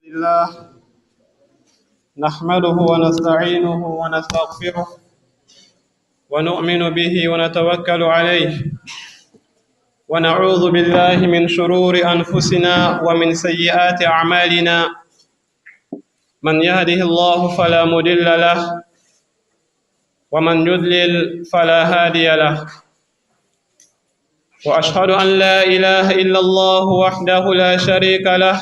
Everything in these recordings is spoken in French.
الله نحمده ونستعينه ونستغفره ونؤمن به ونتوكل عليه ونعوذ بالله من شرور أنفسنا ومن سيئات أعمالنا من يهده الله فلا مضل له ومن يضلل فلا هادي له وأشهد أن لا إله إلا الله وحده لا شريك له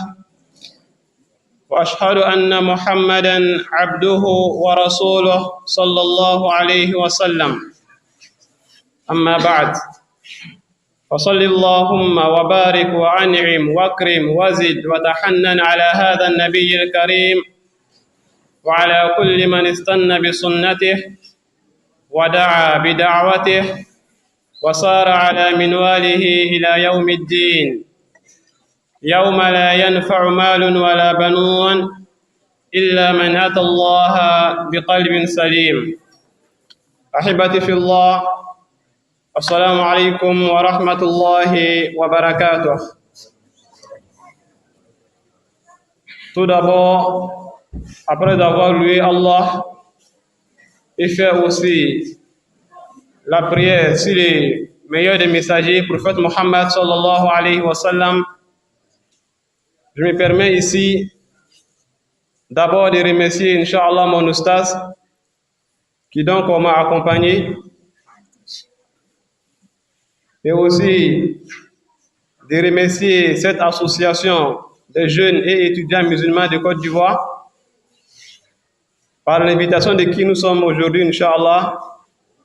وأشهد أن محمدًا عبده ورسوله صلى الله عليه وسلم أما بعد فصل اللهم وبارك وأنعم واكرم وزد وتحنن على هذا النبي الكريم وعلى كل من استنى بسنته ودعا بدعوته وصار على منواله إلى يوم الدين يوم لا ينفع مال ولا بنون إلا من أتى الله بقلب سليم. أحبتي في الله، السلام عليكم ورحمة الله وبركاته. Tout d'abord, après avoir loué Allah et fait aussi la prière sur les meilleurs des messagers, prophète Mohammed sallallahu alayhi wa sallam, je me permets ici d'abord de remercier, Inch'Allah, mon oustaz qui donc m'a accompagné et aussi de remercier cette association des jeunes et étudiants musulmans de Côte d'Ivoire par l'invitation de qui nous sommes aujourd'hui, Inch'Allah,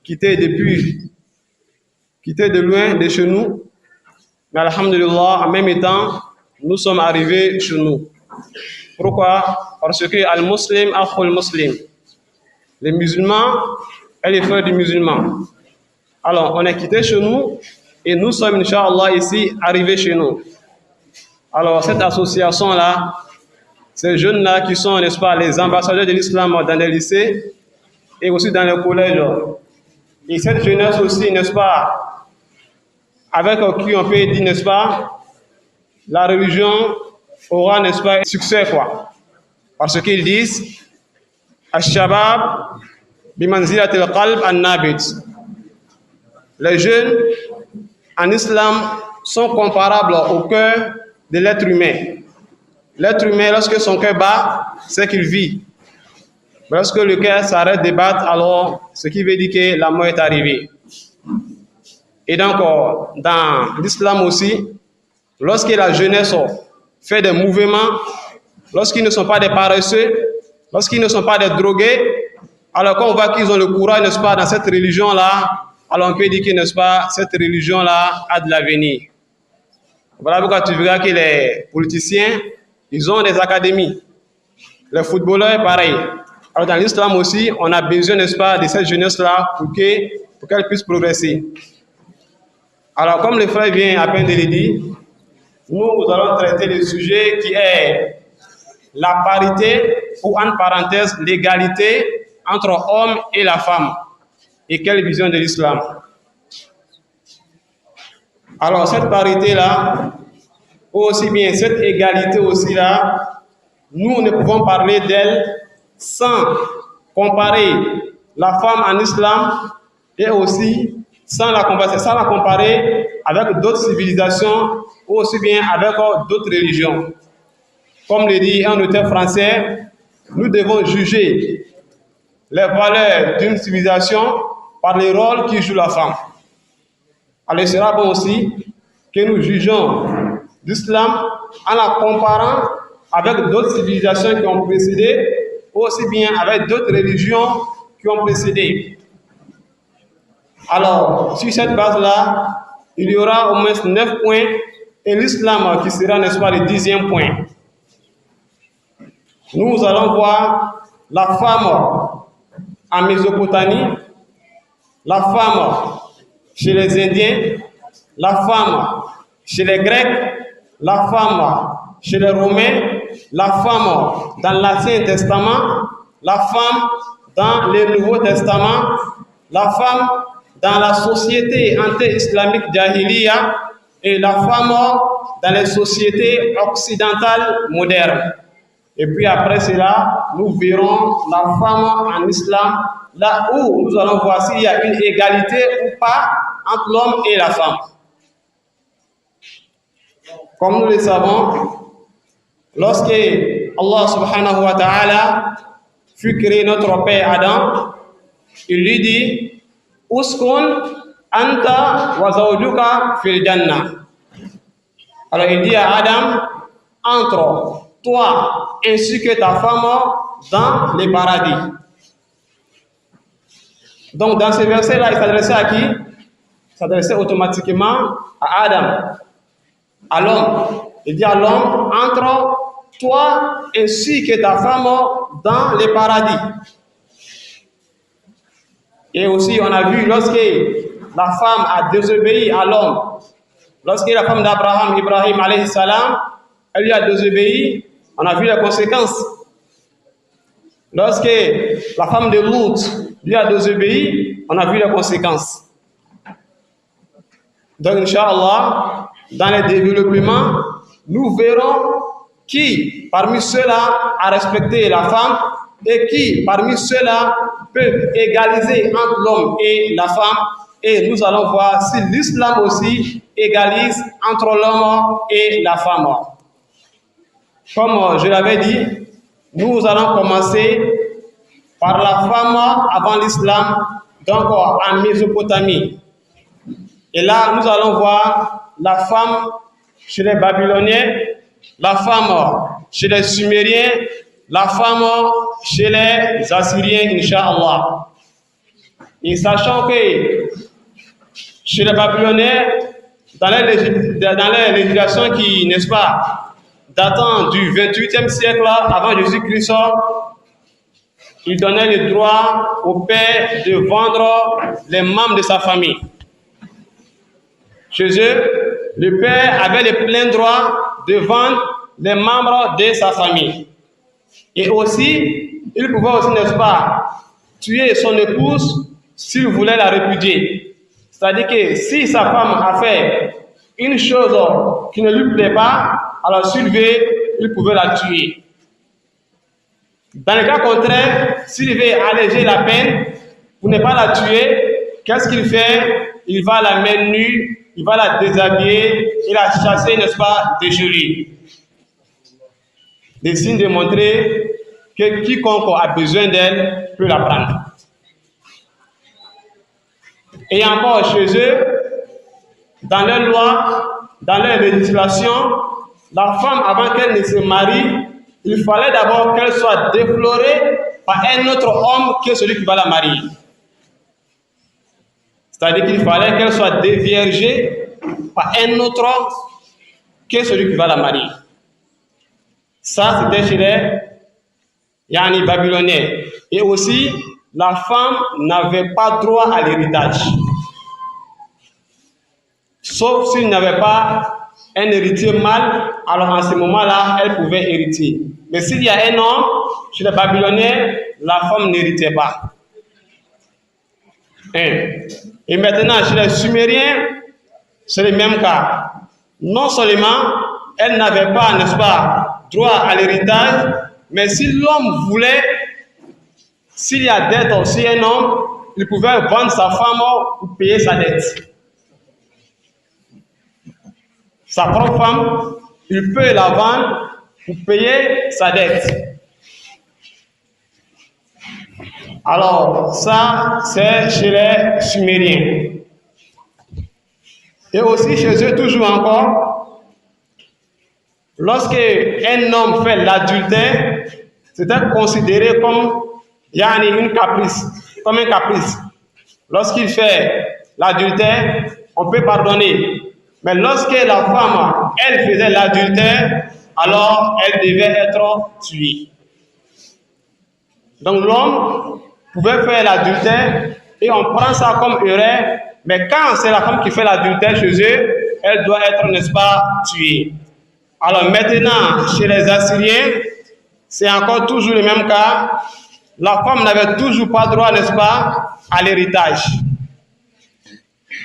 quittés de loin de chez nous, mais alhamdulillah, en même temps, nous sommes arrivés chez nous. Pourquoi? Parce que al-muslim akhul muslim. Les musulmans et les frères du musulman. Alors, on est quitté chez nous et nous sommes, Inch'Allah, ici, arrivés chez nous. Alors, cette association-là, ces jeunes-là qui sont, n'est-ce pas, les ambassadeurs de l'islam dans les lycées et aussi dans les collèges. Et cette jeunesse aussi, n'est-ce pas, avec qui on peut dire, n'est-ce pas, la religion aura, n'est-ce pas, succès, quoi. Parce qu'ils disent Ash-shabab bimanzilatil qalb an-nabit. Les jeunes en islam sont comparables au cœur de l'être humain. L'être humain, lorsque son cœur bat, c'est qu'il vit. Mais lorsque le cœur s'arrête de battre, alors ce qui veut dire que la mort est arrivée. Et donc, dans l'islam aussi, lorsque la jeunesse fait des mouvements, lorsqu'ils ne sont pas des paresseux, lorsqu'ils ne sont pas des drogués, alors quand on voit qu'ils ont le courage, n'est-ce pas, dans cette religion-là, alors on peut dire que, n'est-ce pas, cette religion-là a de l'avenir. Voilà pourquoi tu verras que les politiciens, ils ont des académies. Les footballeurs, pareil. Alors dans l'islam aussi, on a besoin, n'est-ce pas, de cette jeunesse-là pour qu'elle puisse progresser. Alors comme le frère vient à peine de le dire, nous allons traiter le sujet qui est la parité, ou en parenthèse, l'égalité entre l'homme et la femme. Et quelle vision de l'islam? Alors cette parité-là, ou aussi bien cette égalité aussi-là, nous ne pouvons parler d'elle sans comparer la femme en islam et aussi sans la comparer avec d'autres civilisations ou aussi bien avec d'autres religions. Comme le dit un auteur français, nous devons juger les valeurs d'une civilisation par le rôle qui joue la femme. Alors il sera bon aussi que nous jugeons l'islam en la comparant avec d'autres civilisations qui ont précédé, ou aussi bien avec d'autres religions qui ont précédé. Alors, sur cette base-là, il y aura au moins 9 points et l'islam qui sera, n'est-ce pas, le 10e point. Nous allons voir la femme en Mésopotamie, la femme chez les Indiens, la femme chez les Grecs, la femme chez les Romains, la femme dans l'Ancien Testament, la femme dans le Nouveau Testament, la femme dans la société anté-islamique Jahiliya et la femme dans les sociétés occidentales modernes. Et puis après cela, nous verrons la femme en islam, là où nous allons voir s'il y a une égalité ou pas entre l'homme et la femme. Comme nous le savons, lorsque Allah subhanahu wa ta'ala fut créé notre père Adam, il lui dit Uskun anta wa zawjuka fil jannah. Alors il dit à Adam, entre toi ainsi que ta femme dans les paradis. Donc dans ce verset-là, il s'adressait à qui? Il s'adressait automatiquement à Adam, à l'homme. Il dit à l'homme, entre toi ainsi que ta femme dans les paradis. Et aussi, on a vu lorsque la femme a désobéi à l'homme, lorsque la femme d'Abraham, Ibrahim alayhi salam, elle lui a désobéi, on a vu les conséquences. Lorsque la femme de Lut lui a désobéi, on a vu les conséquences. Donc, Inch'Allah, dans les développements, nous verrons qui parmi ceux-là a respecté la femme et qui parmi ceux-là peuvent égaliser entre l'homme et la femme. Et nous allons voir si l'islam aussi égalise entre l'homme et la femme. Comme je l'avais dit, nous allons commencer par la femme avant l'islam, donc en Mésopotamie. Et là, nous allons voir la femme chez les Babyloniens, la femme chez les Sumériens, la femme chez les Assyriens, Inch'Allah. Et sachant que chez les Babyloniens, dans les législations qui, n'est-ce pas, datant du 28e siècle avant Jésus-Christ, il donnait le droit au père de vendre les membres de sa famille. Chez eux, le père avait le plein droit de vendre les membres de sa famille. Et aussi, il pouvait aussi, n'est-ce pas, tuer son épouse s'il voulait la répudier. C'est-à-dire que si sa femme a fait une chose qui ne lui plaît pas, alors s'il veut, il pouvait la tuer. Dans le cas contraire, s'il veut alléger la peine pour ne pas la tuer, qu'est-ce qu'il fait? Il va la mettre nue, il va la déshabiller et la chasser, n'est-ce pas, des jurys. Des signes de montrer que quiconque a besoin d'elle peut la prendre. Et encore chez eux, dans leur loi, dans leur législation, la femme, avant qu'elle ne se marie, il fallait d'abord qu'elle soit déflorée par un autre homme que celui qui va la marier. C'est-à-dire qu'il fallait qu'elle soit déviergée par un autre homme que celui qui va la marier. Ça, c'était chez les Babyloniens. Et aussi, la femme n'avait pas droit à l'héritage. Sauf s'il n'avait pas un héritier mâle, alors en ce moment-là, elle pouvait hériter. Mais s'il y a un homme, chez les Babyloniens, la femme n'héritait pas. Et maintenant, chez les Sumériens, c'est le même cas. Non seulement, elle n'avait pas, n'est-ce pas, droit à l'héritage, mais si l'homme voulait, s'il y a dette aussi un homme, il pouvait vendre sa femme pour payer sa dette. Sa propre femme, il peut la vendre pour payer sa dette. Alors, ça, c'est chez les Sumériens. Et aussi chez eux, toujours encore, lorsque un homme fait l'adultère, c'était considéré comme une caprice, comme un caprice. Lorsqu'il fait l'adultère, on peut pardonner. Mais lorsque la femme, elle faisait l'adultère, alors elle devait être tuée. Donc l'homme pouvait faire l'adultère et on prend ça comme erreur, mais quand c'est la femme qui fait l'adultère chez eux, elle doit être, n'est-ce pas, tuée. Alors maintenant, chez les Assyriens, c'est encore toujours le même cas. La femme n'avait toujours pas droit, n'est-ce pas, à l'héritage.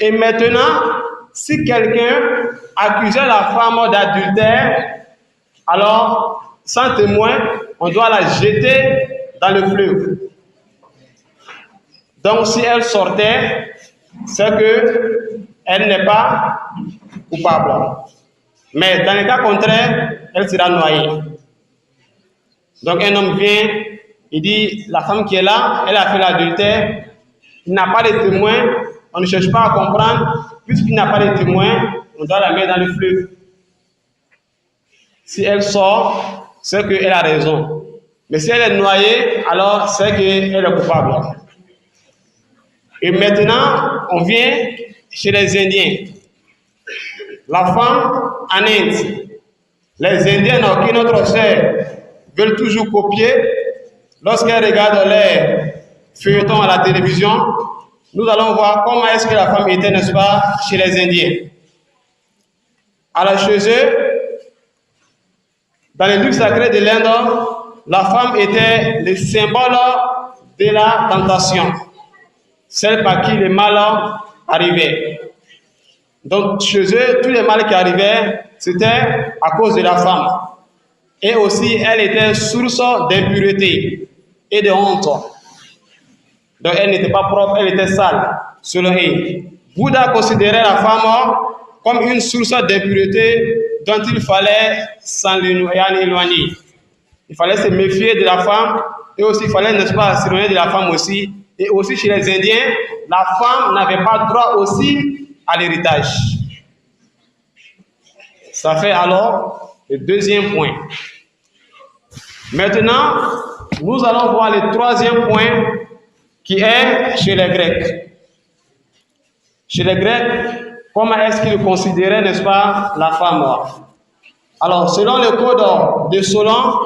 Et maintenant, si quelqu'un accusait la femme d'adultère, alors, sans témoin, on doit la jeter dans le fleuve. Donc si elle sortait, c'est qu'elle n'est pas coupable. Mais dans le cas contraire, elle sera noyée. Donc un homme vient, il dit, la femme qui est là, elle a fait l'adultère, il n'a pas de témoin, on ne cherche pas à comprendre, puisqu'il n'a pas de témoin, on doit la mettre dans le fleuve. Si elle sort, c'est qu'elle a raison. Mais si elle est noyée, alors c'est qu'elle est coupable. Et maintenant, on vient chez les Indiens. La femme en Inde, les Indiens n'ont aucune autre sœur, veulent toujours copier. Lorsqu'elles regardent les feuilletons à la télévision, nous allons voir comment est-ce que la femme était, n'est-ce pas, chez les Indiens. Alors chez eux, dans les livres sacrés de l'Inde, la femme était le symbole de la tentation, celle par qui le mal arrivait. Donc chez eux, tous les mal qui arrivaient, c'était à cause de la femme. Et aussi, elle était source d'impureté et de honte. Donc elle n'était pas propre, elle était sale, selon eux. Bouddha considérait la femme comme une source d'impureté dont il fallait s'en éloigner. Il fallait se méfier de la femme et aussi il fallait, n'est-ce pas, s'éloigner de la femme aussi. Et aussi chez les Indiens, la femme n'avait pas droit aussi à l'héritage. Ça fait alors le deuxième point. Maintenant, nous allons voir le troisième point qui est chez les Grecs. Chez les Grecs, comment est-ce qu'ils considéraient, n'est-ce pas, la femme? Alors, selon le code de Solon,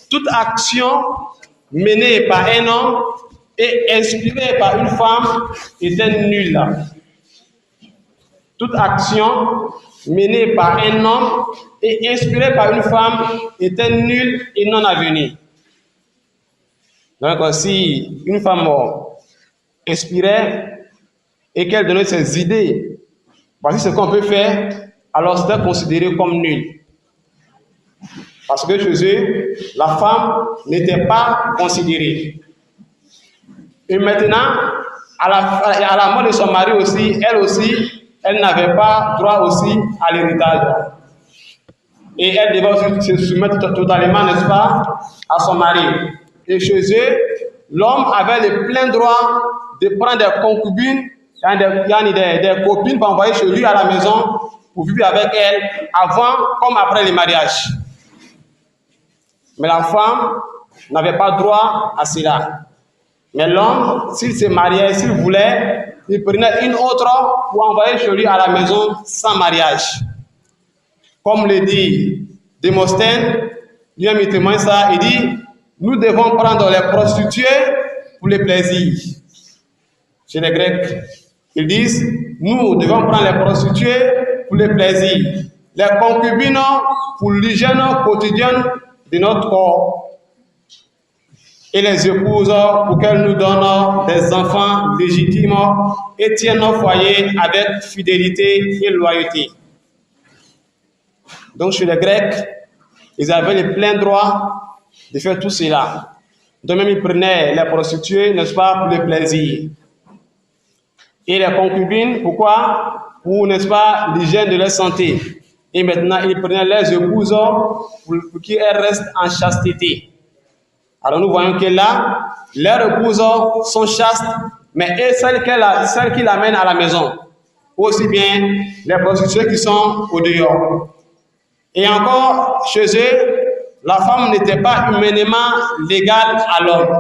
toute action menée par un homme et inspirée par une femme était nulle. Toute action menée par un homme et inspirée par une femme était nulle et non avenue. Donc, si une femme inspirait et qu'elle donnait ses idées, voici ce qu'on peut faire, alors c'était considéré comme nul. Parce que chez eux, la femme n'était pas considérée. Et maintenant, à la mort de son mari aussi, elle n'avait pas droit aussi à l'héritage. Et elle devait aussi se soumettre totalement, n'est-ce pas, à son mari. Et chez eux, l'homme avait le plein droit de prendre des concubines, des copines pour envoyer chez lui à la maison pour vivre avec elle avant comme après le mariage. Mais la femme n'avait pas droit à cela. Mais l'homme, s'il se mariait, s'il voulait, il prenait une autre pour envoyer chez lui à la maison sans mariage. Comme le dit Démosthène, lui-même il témoigne ça, il dit, nous devons prendre les prostituées pour le plaisir. Chez les Grecs, ils disent, nous devons prendre les prostituées pour le plaisir, les concubines pour l'hygiène quotidienne de notre corps, et les épouses pour qu'elles nous donnent des enfants légitimes et tiennent nos foyers avec fidélité et loyauté. Donc chez les Grecs, ils avaient le plein droit de faire tout cela. Donc même ils prenaient les prostituées, n'est-ce pas, pour le plaisir. Et les concubines, pourquoi? Pour, n'est-ce pas, l'hygiène de leur santé. Et maintenant, ils prenaient les épouses pour qu'elles restent en chasteté. Alors nous voyons que là, leurs épouses sont chastes, mais celles qui l'amènent à la maison, aussi bien les prostituées qui sont au dehors. Et encore, chez eux, la femme n'était pas humainement légale à l'homme,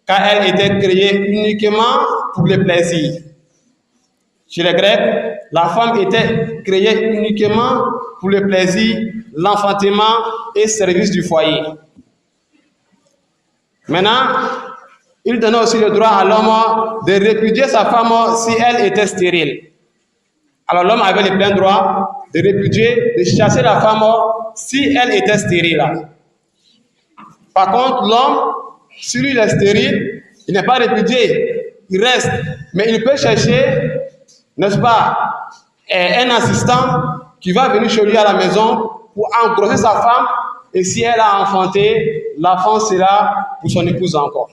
car elle était créée uniquement pour le plaisir. Chez les Grecs, la femme était créée uniquement pour le plaisir, l'enfantement et le service du foyer. Maintenant, il donnait aussi le droit à l'homme de répudier sa femme si elle était stérile. Alors l'homme avait le plein droit de répudier, de chasser la femme si elle était stérile. Par contre, l'homme, si lui est stérile, il n'est pas répudié, il reste. Mais il peut chercher, n'est-ce pas, un assistant qui va venir chez lui à la maison pour engrosser sa femme et si elle a enfanté, l'enfant sera pour son épouse encore.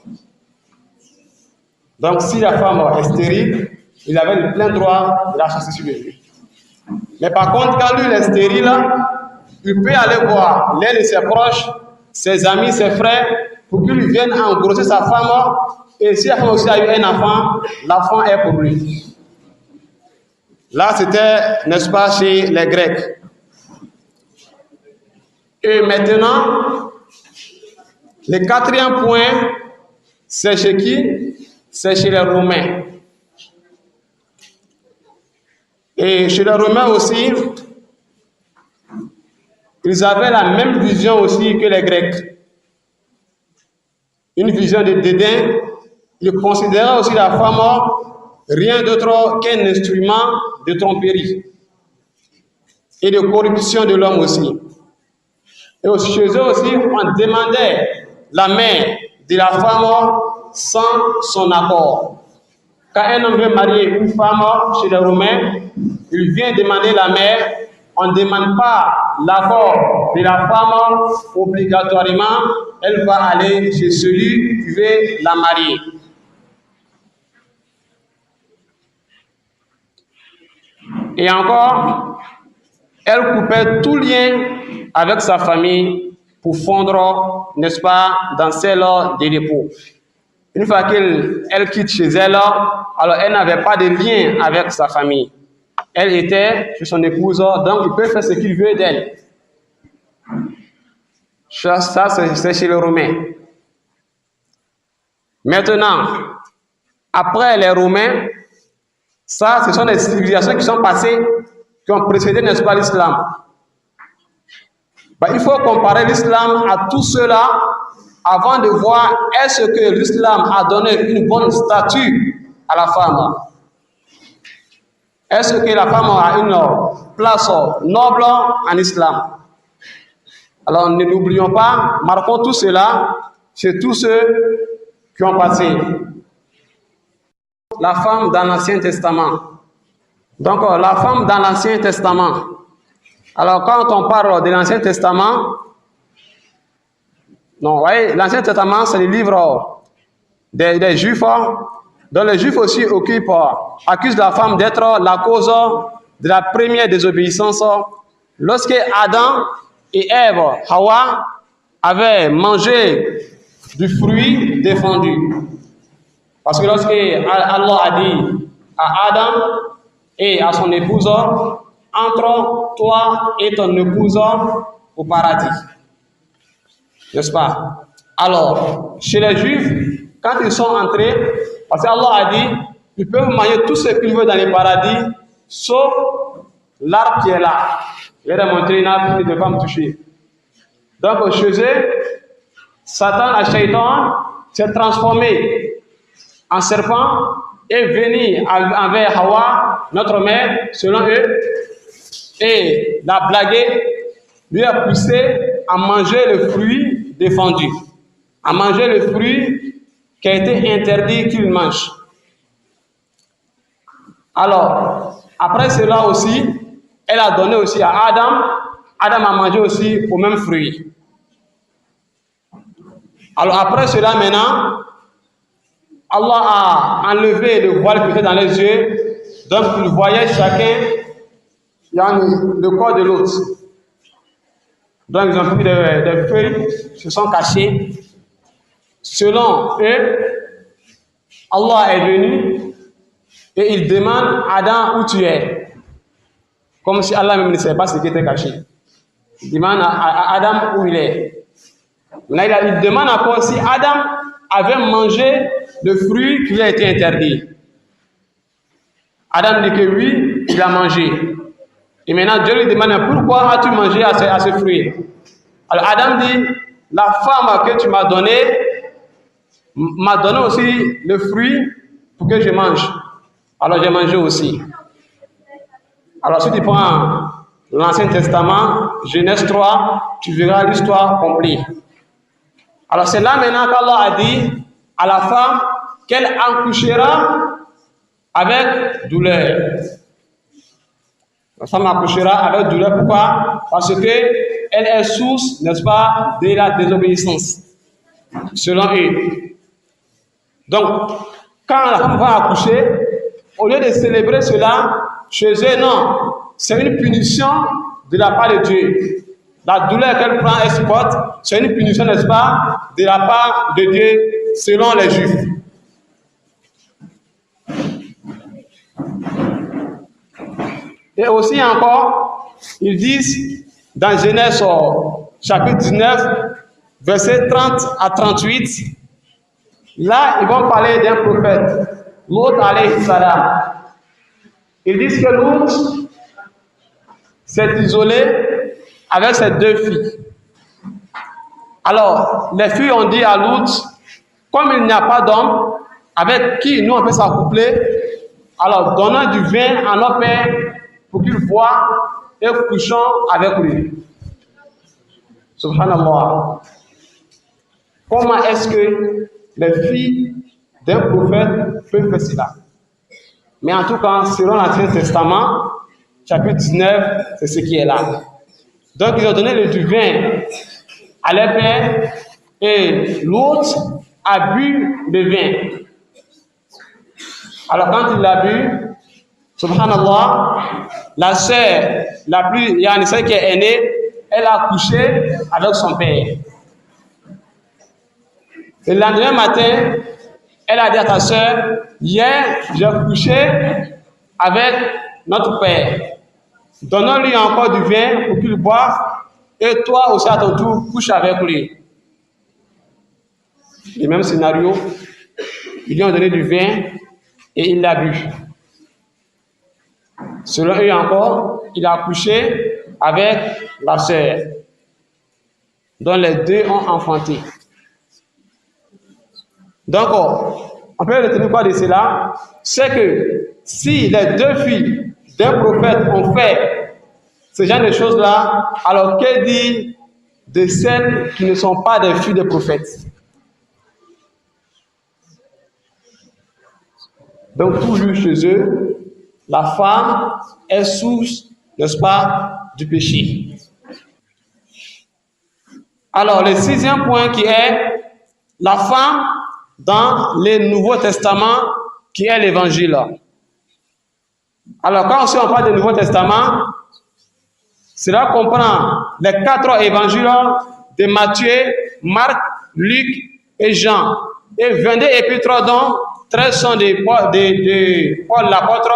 Donc si la femme est stérile, il avait le plein droit de la chasser sur lui. Mais par contre, quand lui il est stérile, il peut aller voir l'un de ses proches, ses amis, ses frères, pour qu'ils viennent engrosser sa femme. Et si la femme aussi a eu un enfant, l'enfant est pour lui. Là, c'était, n'est-ce pas, chez les Grecs. Et maintenant, le quatrième point, c'est chez qui? C'est chez les Romains. Et chez les Romains aussi, ils avaient la même vision aussi que les Grecs. Une vision de dédain. Ils considéraient aussi la femme rien d'autre qu'un instrument de tromperie et de corruption de l'homme aussi. Et aussi, chez eux aussi, on demandait la main de la femme sans son accord. Quand un homme veut marier une femme chez les Romains, il vient demander la main. On ne demande pas l'accord de la femme obligatoirement. Elle va aller chez celui qui veut la marier. Et encore, elle coupait tout lien avec sa famille pour fondre, n'est-ce pas, dans celle de l'époux. Une fois qu'elle quitte chez elle, alors elle n'avait pas de lien avec sa famille. Elle était chez son épouse, donc il peut faire ce qu'il veut d'elle. Ça, c'est chez les Romains. Maintenant, après les Romains, ça, ce sont des civilisations qui sont passées, qui ont précédé, n'est-ce pas, l'islam. Il faut comparer l'islam à tout cela avant de voir est-ce que l'islam a donné une bonne statue à la femme. Est-ce que la femme a une place noble en islam? Alors ne l'oublions pas, marquons tout cela chez tous ceux qui ont passé. La femme dans l'Ancien Testament. Donc la femme dans l'Ancien Testament. Alors quand on parle de l'Ancien Testament, non, voyez, l'Ancien Testament c'est le livre des Juifs, dont les Juifs aussi accusent la femme d'être la cause de la première désobéissance. Lorsque Adam et Ève, Hawa, avaient mangé du fruit défendu. Parce que lorsque Allah a dit à Adam et à son épouse, entre toi et ton épouse au paradis. N'est-ce pas? Alors, chez les Juifs, quand ils sont entrés, parce qu'Allah a dit, ils peuvent manger tout ce qu'ils veulent dans le paradis, sauf l'arbre qui est là. Je vais montrer une arbre qui ne peut pas me toucher. Donc, chez eux, Satan, la Shaitan, s'est transformé en serpent et venu envers Hawa, notre mère, selon eux, et l'a blagué, lui a poussé à manger le fruit défendu, à manger le fruit qui a été interdit qu'il mange. Alors, après cela aussi, elle a donné aussi à Adam. Adam a mangé aussi au même fruit. Alors après cela maintenant, Allah a enlevé le voile qui était dans les yeux, donc ils voyaient chacun le corps de l'autre. Donc ils ont pris des feuilles, se sont cachés. Selon eux, Allah est venu et il demande Adam où tu es. Comme si Allah même ne savait pas ce qui était caché. Il demande à Adam où il est. Maintenant, il demande encore si Adam avait mangé le fruit qui lui a été interdit. Adam dit que oui, il a mangé. Et maintenant, Dieu lui demande pourquoi as-tu mangé à ce fruit? Alors Adam dit, la femme que tu m'as donnée m'a donné aussi le fruit pour que je mange. Alors j'ai mangé aussi. Alors si tu prends l'Ancien Testament, Genèse 3, tu verras l'histoire complète. Alors c'est là maintenant qu'Allah a dit à la femme qu'elle accouchera avec douleur. La femme accouchera avec douleur. Pourquoi? Parce que elle est source, n'est-ce pas, de la désobéissance, selon eux. Donc, quand la femme va accoucher, au lieu de célébrer cela, chez eux, non, c'est une punition de la part de Dieu. La douleur qu'elle prend, elle supporte, c'est une punition, n'est-ce pas, de la part de Dieu, selon les Juifs. Et aussi encore, ils disent dans Genèse chapitre 19, versets 30 à 38, là, ils vont parler d'un prophète, Lot alayhi salam. Ils disent que Lot s'est isolé avec ses 2 filles. Alors, les filles ont dit à Lot, comme il n'y a pas d'homme avec qui nous on peut s'accoupler, alors donnons du vin à nos pères pour qu'ils voient et couchons avec lui. Subhanallah. Comment est-ce que les filles d'un prophète peuvent faire cela? Mais en tout cas, selon l'Ancien Testament, chapitre 19, c'est ce qui est là. Donc, ils ont donné le vin à leur père et l'autre a bu le vin. Alors, quand il l'a bu, subhanallah, la sœur, celle qui est aînée, elle a couché avec son père. Le lendemain matin, elle a dit à sa sœur, hier, j'ai couché avec notre père. Donnons-lui encore du vin pour qu'il boive, et toi aussi à ton tour, couche avec lui. Le même scénario, ils lui ont donné du vin et il l'a bu. Selon eux encore, il a couché avec la sœur, dont les 2 ont enfanté. Donc, on peut retenir quoi de cela? C'est que si les 2 filles d'un prophète ont fait ce genre de choses-là, alors que dit de celles qui ne sont pas des filles des prophètes? Donc, toujours chez eux, la femme est source, n'est-ce pas, du péché. Alors, le 6e point qui est la femme dans le Nouveau Testament, qui est l'Évangile. Alors, quand on parle du Nouveau Testament, cela comprend les 4 évangiles de Matthieu, Marc, Luc et Jean, et 22 épîtres dont 13 sont de Paul l'apôtre.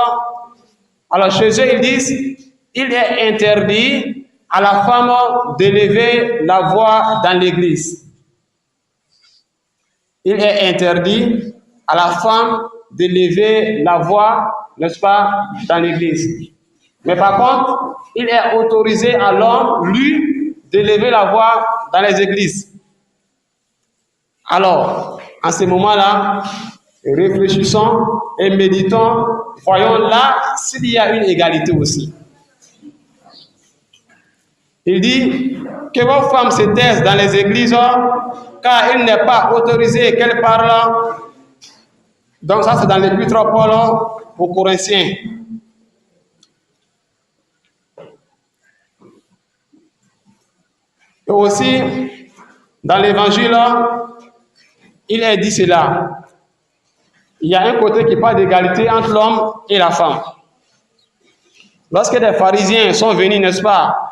Alors, chez eux, ils disent, il est interdit à la femme d'élever la voix dans l'église. Il est interdit à la femme d'élever la voix, n'est-ce pas, dans l'église. Mais par contre, il est autorisé à l'homme, lui, d'élever la voix dans les églises. Alors, en ce moment-là, réfléchissons et méditons, voyons là s'il y a une égalité aussi. Il dit que vos femmes se taisent dans les églises, car il n'est pas autorisé qu'elles parlent. Donc ça, c'est dans l'épître Paul aux Corinthiens. Et aussi, dans l'évangile, il est dit cela. Il y a un côté qui parle d'égalité entre l'homme et la femme. Lorsque des pharisiens sont venus, n'est-ce pas,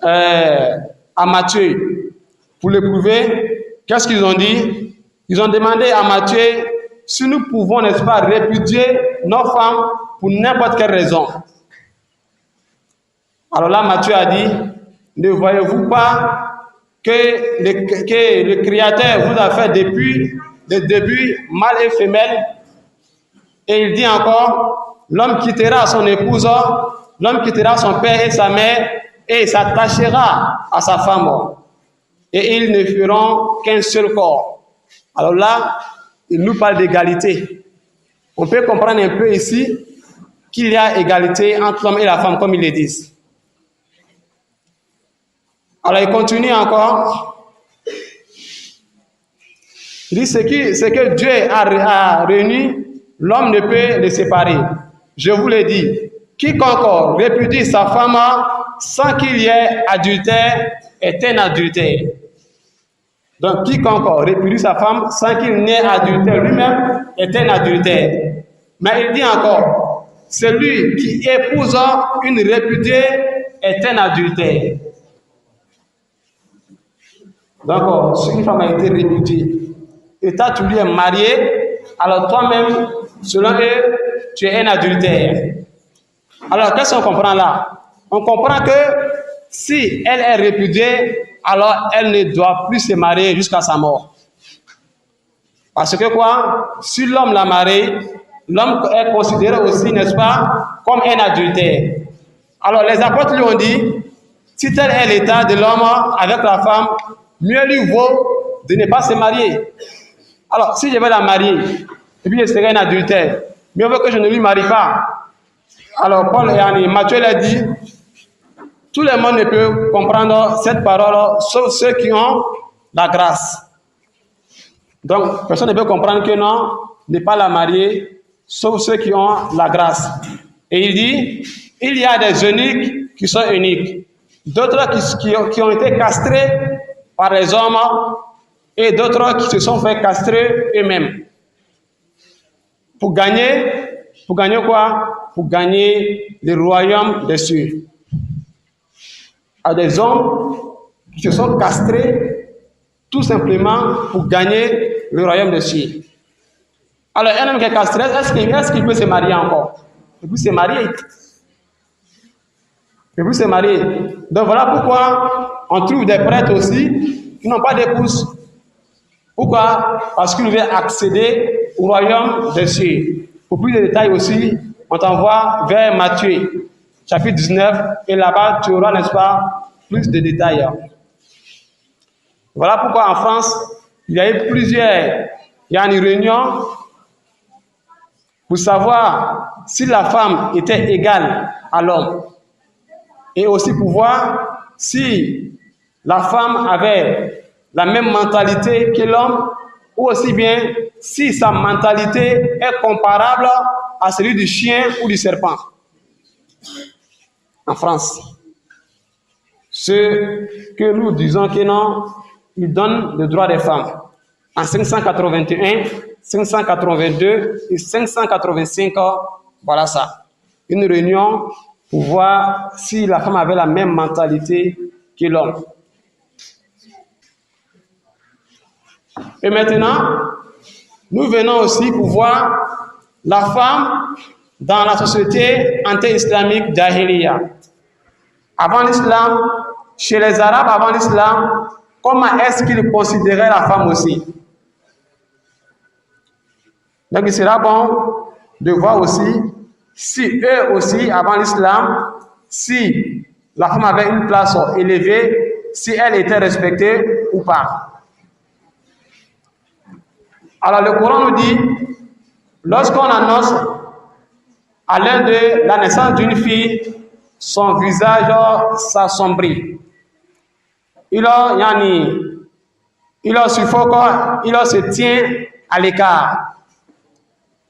à Matthieu pour l'éprouver, qu'est-ce qu'ils ont dit? Ils ont demandé à Matthieu si nous pouvons, n'est-ce pas, répudier nos femmes pour n'importe quelle raison. Alors là, Matthieu a dit, ne voyez-vous pas que le Créateur vous a fait depuis le début mâle et femelle? Et il dit encore, l'homme quittera son épouse, l'homme quittera son père et sa mère, et s'attachera à sa femme. Et ils ne feront qu'un seul corps. Alors là, il nous parle d'égalité. On peut comprendre un peu ici qu'il y a égalité entre l'homme et la femme, comme ils le disent. Alors il continue encore. Il dit ce que Dieu a réuni, l'homme ne peut le séparer. Je vous le dis, quiconque répudie sa femme sans qu'il y ait adultère est un adultère. Donc, quiconque répudie sa femme sans qu'il n'y ait adultère lui-même est un adultère. Mais il dit encore, celui qui épouse une répudiée est un adultère. Donc, si une femme a été répudiée, et toi tu lui es marié, alors toi-même, selon eux, tu es un adultère. Alors, qu'est-ce qu'on comprend là? On comprend que si elle est répudiée, alors elle ne doit plus se marier jusqu'à sa mort. Parce que quoi? Si l'homme l'a mariée, l'homme est considéré aussi, n'est-ce pas, comme un adultère. Alors, les apôtres lui ont dit, si tel est l'état de l'homme avec la femme, mieux lui vaut de ne pas se marier. Alors, si je vais la marier, et puis je serai un adultère, mieux vaut que je ne lui marie pas. Alors, Matthieu l'a dit, tout le monde ne peut comprendre cette parole, sauf ceux qui ont la grâce. Donc, personne ne peut comprendre que non, ne pas la marier, sauf ceux qui ont la grâce. Et il dit, il y a des eunuques qui sont uniques, d'autres qui ont été castrés par les hommes, et d'autres qui se sont fait castrer eux-mêmes. Pour gagner quoi? Pour gagner le royaume des cieux. À des hommes qui se sont castrés tout simplement pour gagner le royaume des cieux. Alors, un homme qui est castré, est-ce qu'il peut se marier encore? Il peut se marier. Il peut se marier. Donc voilà pourquoi on trouve des prêtres aussi qui n'ont pas d'épouse. Pourquoi? Parce qu'ils veulent accéder au royaume des cieux. Pour plus de détails aussi, on t'envoie vers Matthieu, chapitre 19, et là-bas, tu auras, n'est-ce pas, plus de détails. Voilà pourquoi en France, il y a eu une réunion pour savoir si la femme était égale à l'homme. Et aussi pour voir si la femme avait la même mentalité que l'homme, ou aussi bien si sa mentalité est comparable à celui du chien ou du serpent. En France. Ce que nous disons que non, il donne le droit des femmes. En 581, 582 et 585, voilà ça. Une réunion pour voir si la femme avait la même mentalité que l'homme. Et maintenant, nous venons aussi pour voir la femme dans la société anti-islamique d'Ahiliya. Avant l'islam, chez les Arabes avant l'islam, comment est-ce qu'ils considéraient la femme aussi? Donc il sera bon de voir aussi si eux aussi, avant l'islam, si la femme avait une place élevée, si elle était respectée ou pas. Alors le Coran nous dit, lorsqu'on annonce à l'heure de la naissance d'une fille, son visage s'assombrit. Il suffoque, il se tient à l'écart.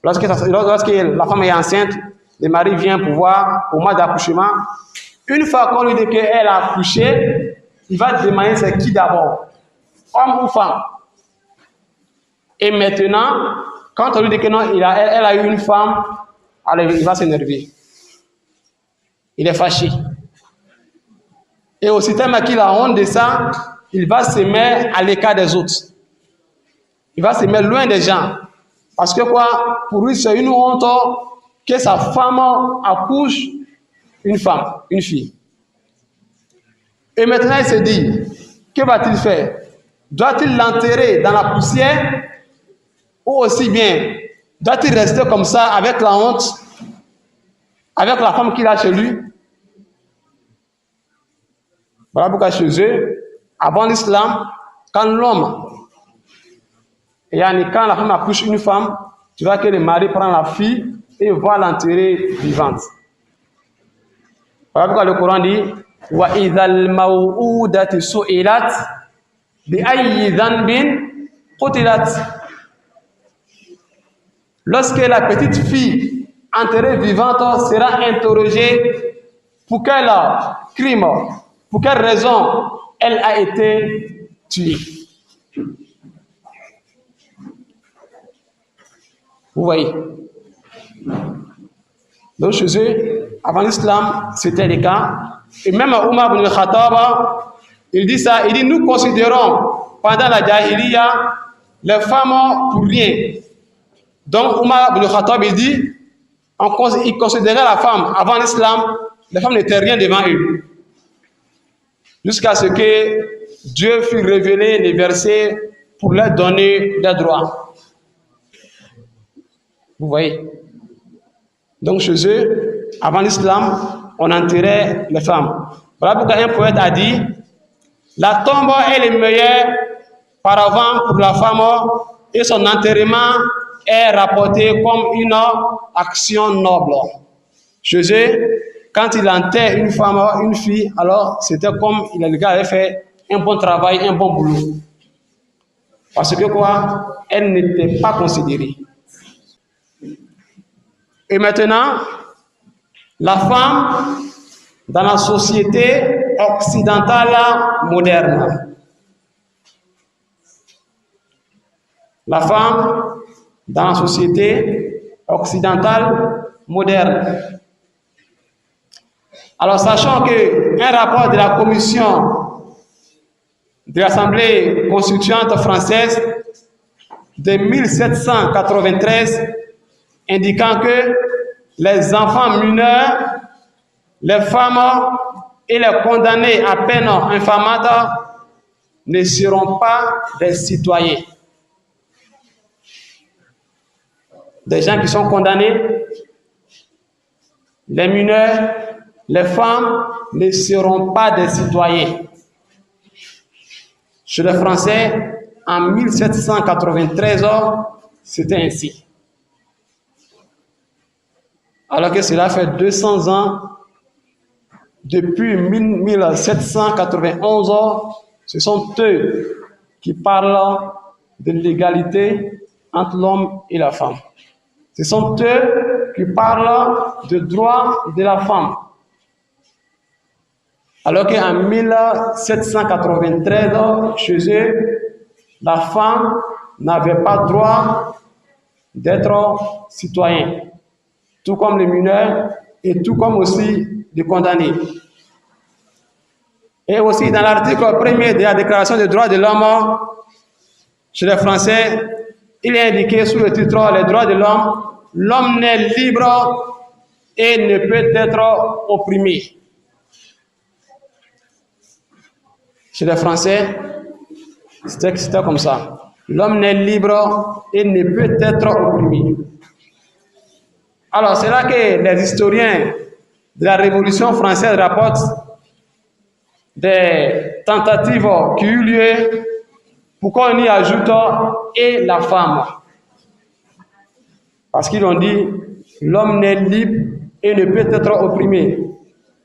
Lorsque la femme est enceinte, le mari vient pour voir au mois d'accouchement. Une fois qu'on lui dit qu'elle a accouché, il va demander c'est qui d'abord, homme ou femme. Et maintenant, quand on lui dit que non, elle a eu une femme, alors il va s'énerver. Il est fâché. Et aussi tellement qu'il a honte de ça, il va se mettre à l'écart des autres. Il va se mettre loin des gens. Parce que quoi? Pour lui, c'est une honte que sa femme accouche une femme, une fille. Et maintenant, il se dit, que va-t-il faire? Doit-il l'enterrer dans la poussière? Ou aussi bien, doit-il rester comme ça avec la honte, avec la femme qu'il a chez lui? Voilà pourquoi chez eux, avant l'islam, quand l'homme, quand la femme accouche une femme, tu vois que le mari prend la fille et va l'enterrer vivante. Voilà pourquoi le Coran dit wa idhal maw'udati su'ilat bi ayyi dhanbin qutilat. Lorsque la petite fille enterrée vivante sera interrogée pour quel crime, pour quelle raison elle a été tuée. Vous voyez. Donc chez eux, avant l'islam, c'était le cas. Et même Omar ibn Khattab, il dit ça, il dit nous considérons pendant la Jahiliya les femmes pour rien. Donc Omar ibn Khattab, il dit, il considérait la femme avant l'islam, les femmes n'étaient rien devant eux. Jusqu'à ce que Dieu fût révélé les versets pour leur donner leurs droits. Vous voyez. Donc chez eux, avant l'islam, on enterrait les femmes. Voilà pourquoi un poète a dit, la tombe est le meilleur paravent pour la femme et son enterrement est rapporté comme une action noble. Chez eux, quand il enterre une femme, une fille, alors c'était comme le gars avait fait un bon travail, un bon boulot. Parce que quoi? Elle n'était pas considérée. Et maintenant, la femme dans la société occidentale moderne. La femme dans la société occidentale moderne. Alors, sachant qu'un rapport de la commission de l'Assemblée constituante française de 1793 indiquant que les enfants mineurs, les femmes et les condamnés à peine infamante ne seront pas des citoyens. Des gens qui sont condamnés, les mineurs, les femmes ne seront pas des citoyens. Chez les Français, en 1793, c'était ainsi. Alors que cela fait 200 ans, depuis 1791, ce sont eux qui parlent de l'égalité entre l'homme et la femme. Ce sont eux qui parlent de droit de la femme. Alors qu'en 1793, chez eux, la femme n'avait pas droit d'être citoyen, tout comme les mineurs et tout comme aussi les condamnés. Et aussi dans l'article 1er de la Déclaration des droits de l'homme, chez les Français, il est indiqué sous le titre « Les droits de l'homme », l'homme n'est libre et ne peut être opprimé. Chez les Français, c'était comme ça. L'homme n'est libre et ne peut être opprimé. Alors, c'est là que les historiens de la Révolution française rapportent des tentatives qui ont eu lieu pour qu'on y ajoute et la femme. Parce qu'ils ont dit, l'homme n'est libre et ne peut être opprimé.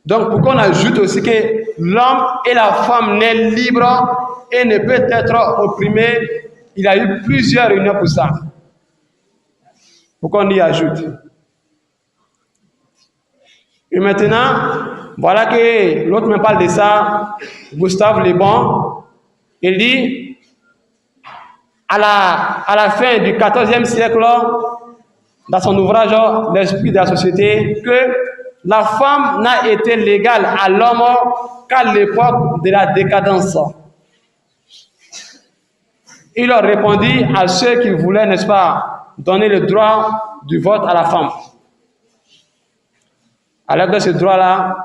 Donc, pour qu'on ajoute aussi que l'homme et la femme n'est libre et ne peut être opprimé, il y a eu plusieurs réunions pour ça. Pour qu'on y ajoute. Et maintenant, voilà que l'autre me parle de ça, Gustave Le Bon. Il dit, à la fin du XIVe siècle, dans son ouvrage L'esprit de la société, que la femme n'a été légale à l'homme qu'à l'époque de la décadence. Il leur répondit à ceux qui voulaient, n'est-ce pas, donner le droit du vote à la femme. Alors que ce droit-là,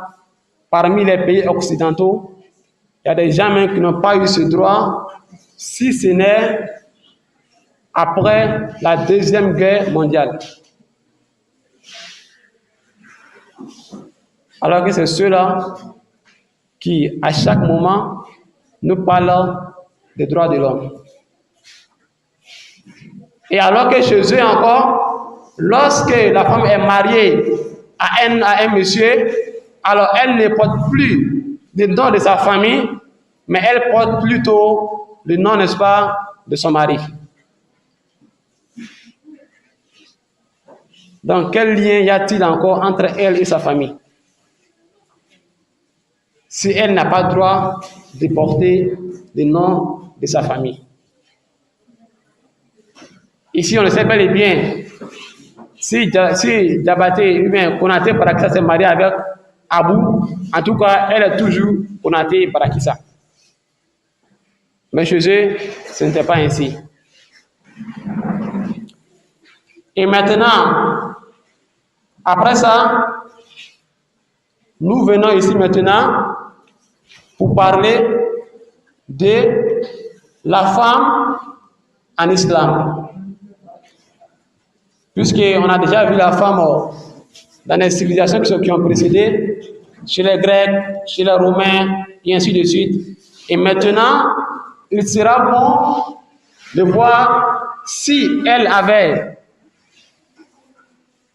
parmi les pays occidentaux, il y a des gens même qui n'ont pas eu ce droit, si ce n'est après la Deuxième Guerre mondiale. Alors que c'est ceux-là qui, à chaque moment, nous parlent des droits de l'homme. Et alors que chez eux encore, lorsque la femme est mariée à un monsieur, alors elle ne porte plus le nom de sa famille, mais elle porte plutôt le nom, n'est-ce pas, de son mari. Donc, quel lien y a-t-il encore entre elle et sa famille? Si elle n'a pas le droit de porter le nom de sa famille. Ici, on le sait bel et bien. Si Diabaté ou bien Konaté Barakissa s'est marié avec Abou, en tout cas, elle est toujours Konaté Barakissa. Mais chez eux, ce n'était pas ainsi. Et maintenant, après ça, nous venons ici maintenant pour parler de la femme en islam. Puisqu'on a déjà vu la femme dans les civilisations qui ont précédé, chez les Grecs, chez les Romains, et ainsi de suite. Et maintenant, il sera bon de voir si elle avait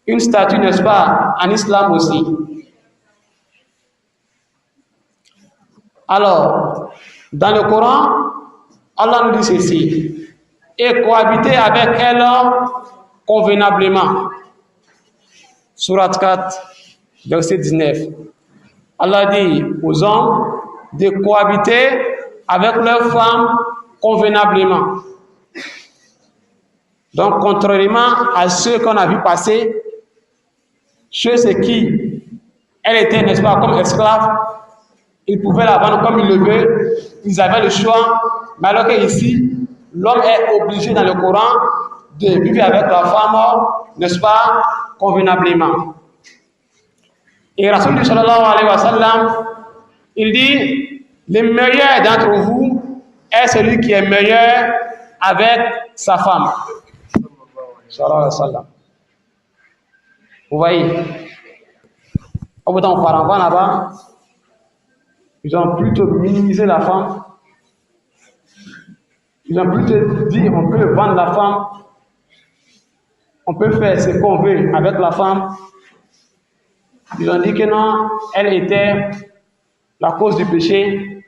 une statue, n'est-ce pas, en islam aussi. Alors, dans le Coran, Allah nous dit ceci: et cohabiter avec elle convenablement. Surat 4, verset 19. Allah dit aux hommes de cohabiter avec leurs femmes convenablement. Donc, contrairement à ceux qu'on a vu passer, ceux qui, elle était, n'est-ce pas, comme esclave, ils pouvaient la vendre comme ils le veulent, ils avaient le choix, mais alors qu'ici, l'homme est obligé dans le Coran de vivre avec la femme, n'est-ce pas, convenablement. Et Rasul sallallahu alayhi wa sallam, il dit, le meilleur d'entre vous est celui qui est meilleur avec sa femme. Sallallahu alayhi wa sallam. Vous voyez, au bout d'un parent là-bas, ils ont plutôt minimisé la femme. Ils ont plutôt dit on peut vendre la femme, on peut faire ce qu'on veut avec la femme. Ils ont dit que non, elle était la cause du péché.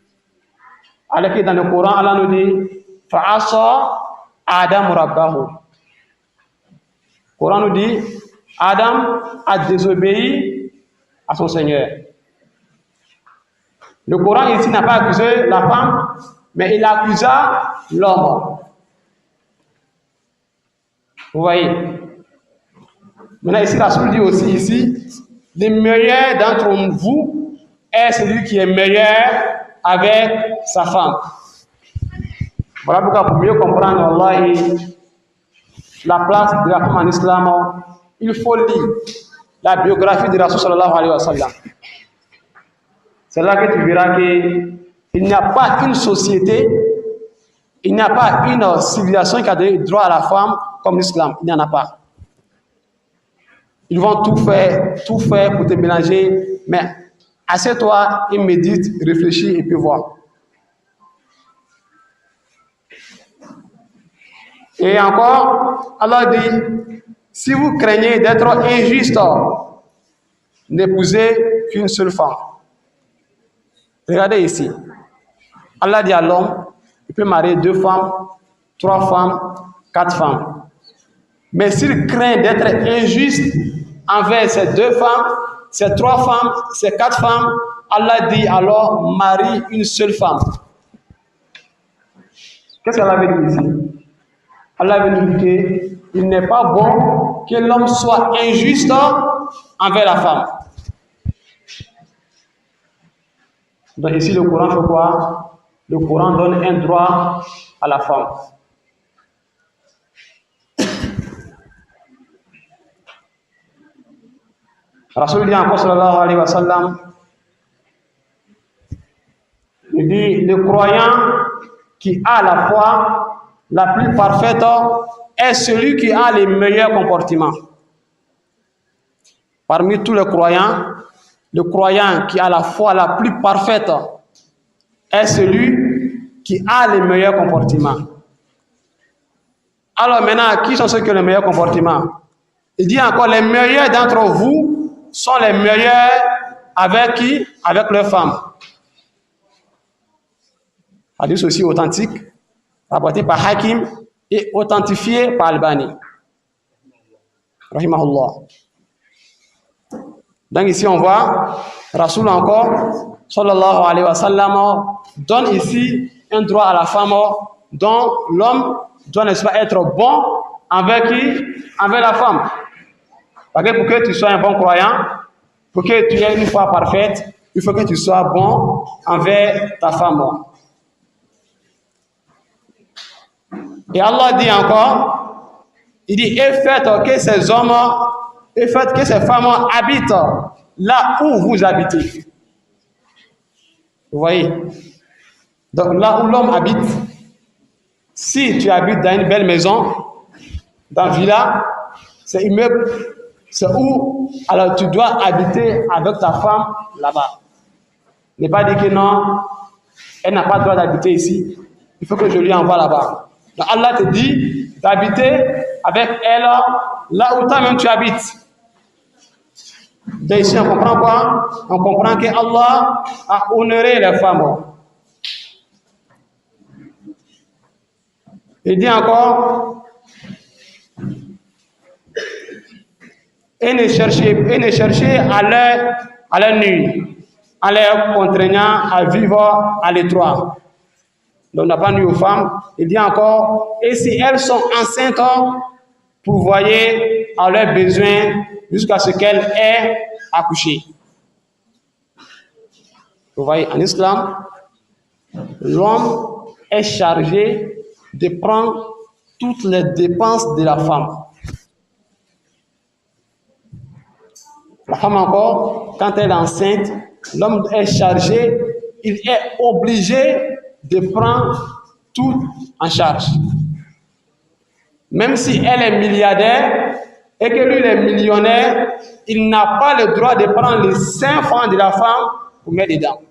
Alors que dans le Coran, Allah nous dit Fa'asa Adam Rabbahu. Le Coran nous dit Adam a désobéi à son Seigneur. Le Coran ici n'a pas accusé la femme, mais il accusa l'homme. Vous voyez. Maintenant ici, Rasoul dit aussi ici, le meilleur d'entre vous est celui qui est meilleur avec sa femme. Voilà pourquoi pour mieux comprendre wallahi, la place de la femme en islam, il faut lire la biographie de Rasoul sallallahu alayhi wa sallam. C'est là que tu verras qu'il n'y a pas une société, il n'y a pas une civilisation qui a donné droit à la femme comme l'islam. Il n'y en a pas. Ils vont tout faire pour te mélanger, mais assieds-toi et médite, réfléchis et puis voir. Et encore, Allah dit, si vous craignez d'être injuste, n'épousez qu'une seule femme. Regardez ici. Allah dit à l'homme, il peut marier 2 femmes, 3 femmes, 4 femmes. Mais s'il craint d'être injuste envers ces 2 femmes, ces 3 femmes, ces 4 femmes, Allah dit alors marie une seule femme. Qu'est-ce qu'Allah veut dire ici? Allah veut nous dire qu'il n'est pas bon que l'homme soit injuste envers la femme. Donc ici, le Coran fait quoi? Le Coran donne un droit à la femme. Rasul dit encore, sallallahu alayhi wa sallam, il dit, le croyant qui a la foi la plus parfaite est celui qui a les meilleurs comportements. Parmi tous les croyants, le croyant qui a la foi la plus parfaite est celui qui a les meilleurs comportements. Alors maintenant, qui sont ceux qui ont les meilleurs comportements? Il dit encore, les meilleurs d'entre vous sont les meilleurs avec qui? Avec leurs femmes. Hadith aussi authentique, rapporté par Hakim et authentifié par Albani. Rahimahullah. Donc ici on voit, Rasoul encore, sallallahu alayhi wa sallam, donne ici un droit à la femme dont l'homme doit, n'est-ce pas, être bon envers qui? Envers la femme. Parce que pour que tu sois un bon croyant, pour que tu aies une foi parfaite, il faut que tu sois bon envers ta femme. Et Allah dit encore, il dit, et faites que ces hommes, et faites que ces femmes habitent là où vous habitez. Vous voyez? Donc là où l'homme habite, si tu habites dans une belle maison, dans une villa, c'est immeuble, c'est où alors tu dois habiter avec ta femme là-bas. Ne pas dire que non, elle n'a pas le droit d'habiter ici, il faut que je lui envoie là-bas. Donc Allah te dit d'habiter avec elle là où toi-même tu habites. Donc ici on comprend quoi? On comprend que Allah a honoré les femmes. Il dit encore, et ne cherchez à leur nuire, en les contraignant à vivre à l'étroit. Donc, on n'a pas nuit aux femmes. Il dit encore, et si elles sont enceintes, pourvoyez à leurs besoins jusqu'à ce qu'elles aient accouché. Vous voyez, en islam, l'homme est chargé de prendre toutes les dépenses de la femme. La femme encore, quand elle est enceinte, l'homme est chargé, il est obligé de prendre tout en charge. Même si elle est milliardaire et que lui il est millionnaire, il n'a pas le droit de prendre les 5 francs de la femme pour mettre dedans.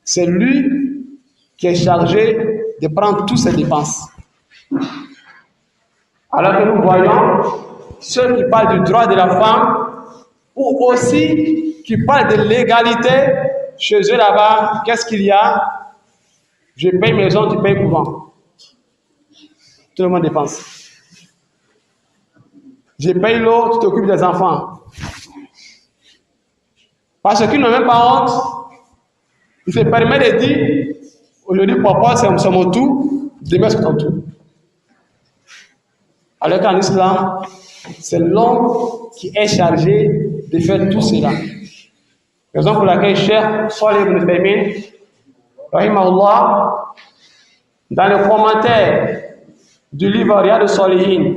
C'est lui qui est chargé de prendre toutes ses dépenses. Alors que nous voyons ceux qui parlent du droit de la femme ou aussi qui parlent de l'égalité chez eux là-bas, qu'est-ce qu'il y a? Je paye maison, tu payes couvent. Tout le monde dépense. Je paye l'eau, tu t'occupes des enfants. Parce qu'ils n'ont même pas honte. Il se permet de dire, aujourd'hui, papa, c'est mon tour, demain, c'est ton tour. Alors qu'en islam, c'est l'homme qui est chargé de faire tout cela. Raison pour laquelle Cheikh Salih ibn Uthaymeen, rahimahullah, dans le commentaire du livre Riyad al-Salihin,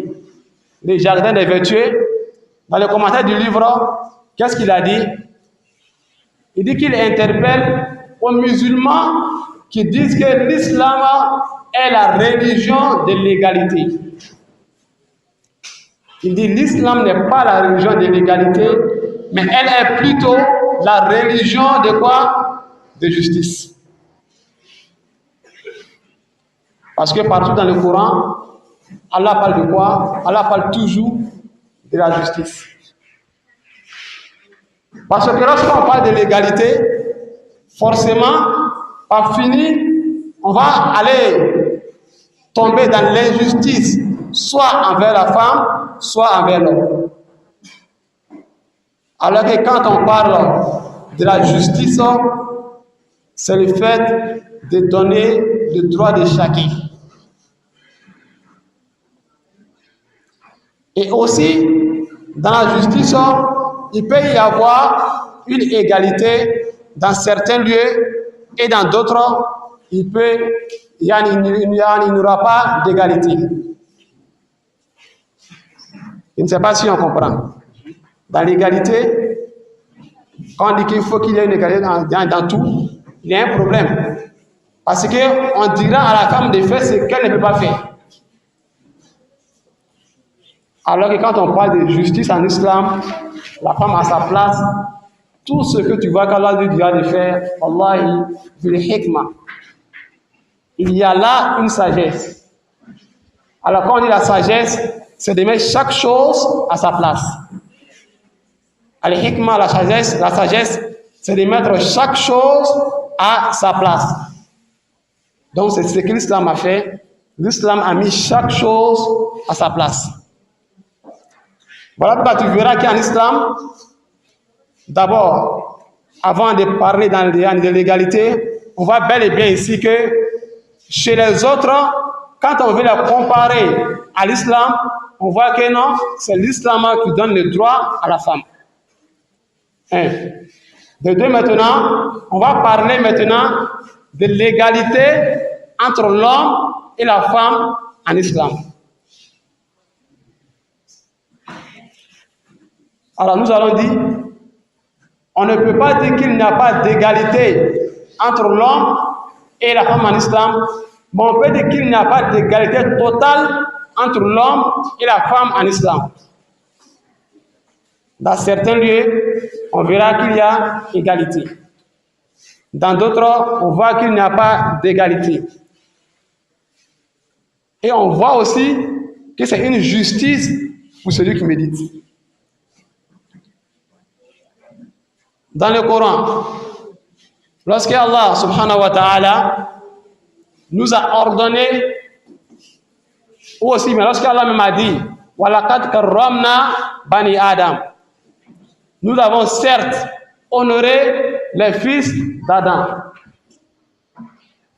les jardins des vertueux, dans le commentaire du livre, qu'est-ce qu'il a dit? Il dit qu'il interpelle aux musulmans qui disent que l'islam est la religion de l'égalité. Il dit l'islam n'est pas la religion de l'égalité, mais elle est plutôt la religion de quoi? De justice. Parce que partout dans le Coran, Allah parle de quoi? Allah parle toujours de la justice. Parce que lorsqu'on parle de l'égalité, forcément, par fini, on va aller tomber dans l'injustice, soit envers la femme, soit envers l'homme. Alors que quand on parle de la justice, c'est le fait de donner le droit de chacun. Et aussi, dans la justice, il peut y avoir une égalité dans certains lieux et dans d'autres, il n'y aura pas d'égalité. Je ne sais pas si on comprend. Dans l'égalité, quand on dit qu'il faut qu'il y ait une égalité dans tout, il y a un problème. Parce qu'on dira à la femme de faire ce qu'elle ne peut pas faire. Alors que quand on parle de justice en islam, la femme a sa place. Tout ce que tu vois qu'Allah lui dira de faire, Allah, il hikmah. Il y a là une sagesse. Alors quand on dit la sagesse, c'est de mettre chaque chose à sa place. Al-hikmah, la sagesse, c'est de mettre chaque chose à sa place. Donc c'est ce que l'islam a fait. L'islam a mis chaque chose à sa place. Voilà pourquoi tu verras qu'en islam, d'abord, avant de parler de l'égalité, on voit bel et bien ici que chez les autres, quand on veut les comparer à l'islam, on voit que non, c'est l'islam qui donne le droit à la femme. Un. De deux, maintenant, on va parler maintenant de l'égalité entre l'homme et la femme en islam. Alors nous allons dire, on ne peut pas dire qu'il n'y a pas d'égalité entre l'homme et la femme en islam, mais on peut dire qu'il n'y a pas d'égalité totale entre l'homme et la femme en islam. Dans certains lieux, on verra qu'il y a égalité. Dans d'autres, on voit qu'il n'y a pas d'égalité. Et on voit aussi que c'est une justice pour celui qui médite. Dans le Coran, lorsque Allah subhanahu wa ta'ala nous a ordonné, ou aussi, mais lorsque Allah même a dit, وَلَقَدْ كَرَّمْنَا bani Adam, nous avons certes honoré les fils d'Adam.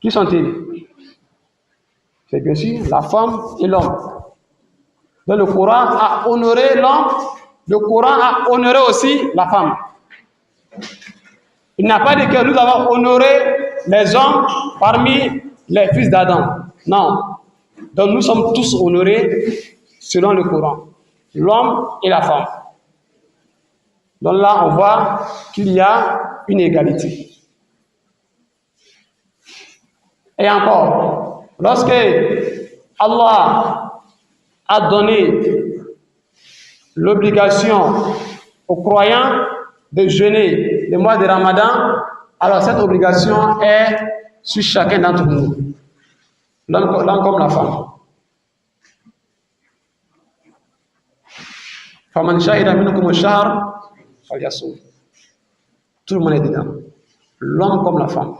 Qui sont-ils? C'est bien sûr la femme et l'homme. Donc le Coran a honoré l'homme, le Coran a honoré aussi la femme. Il n'a pas dit que nous avons honoré les hommes parmi les fils d'Adam. Non. Donc nous sommes tous honorés selon le Coran. L'homme et la femme. Donc là, on voit qu'il y a une égalité. Et encore, lorsque Allah a donné l'obligation aux croyants de jeûner le mois de Ramadan, alors cette obligation est sur chacun d'entre nous, l'homme comme la femme. فَمَنْ شَهِدَ مِنْكُمُ الشَّهْرَ فَلْيَصُمْ. Tout le monde est dedans. L'homme comme la femme.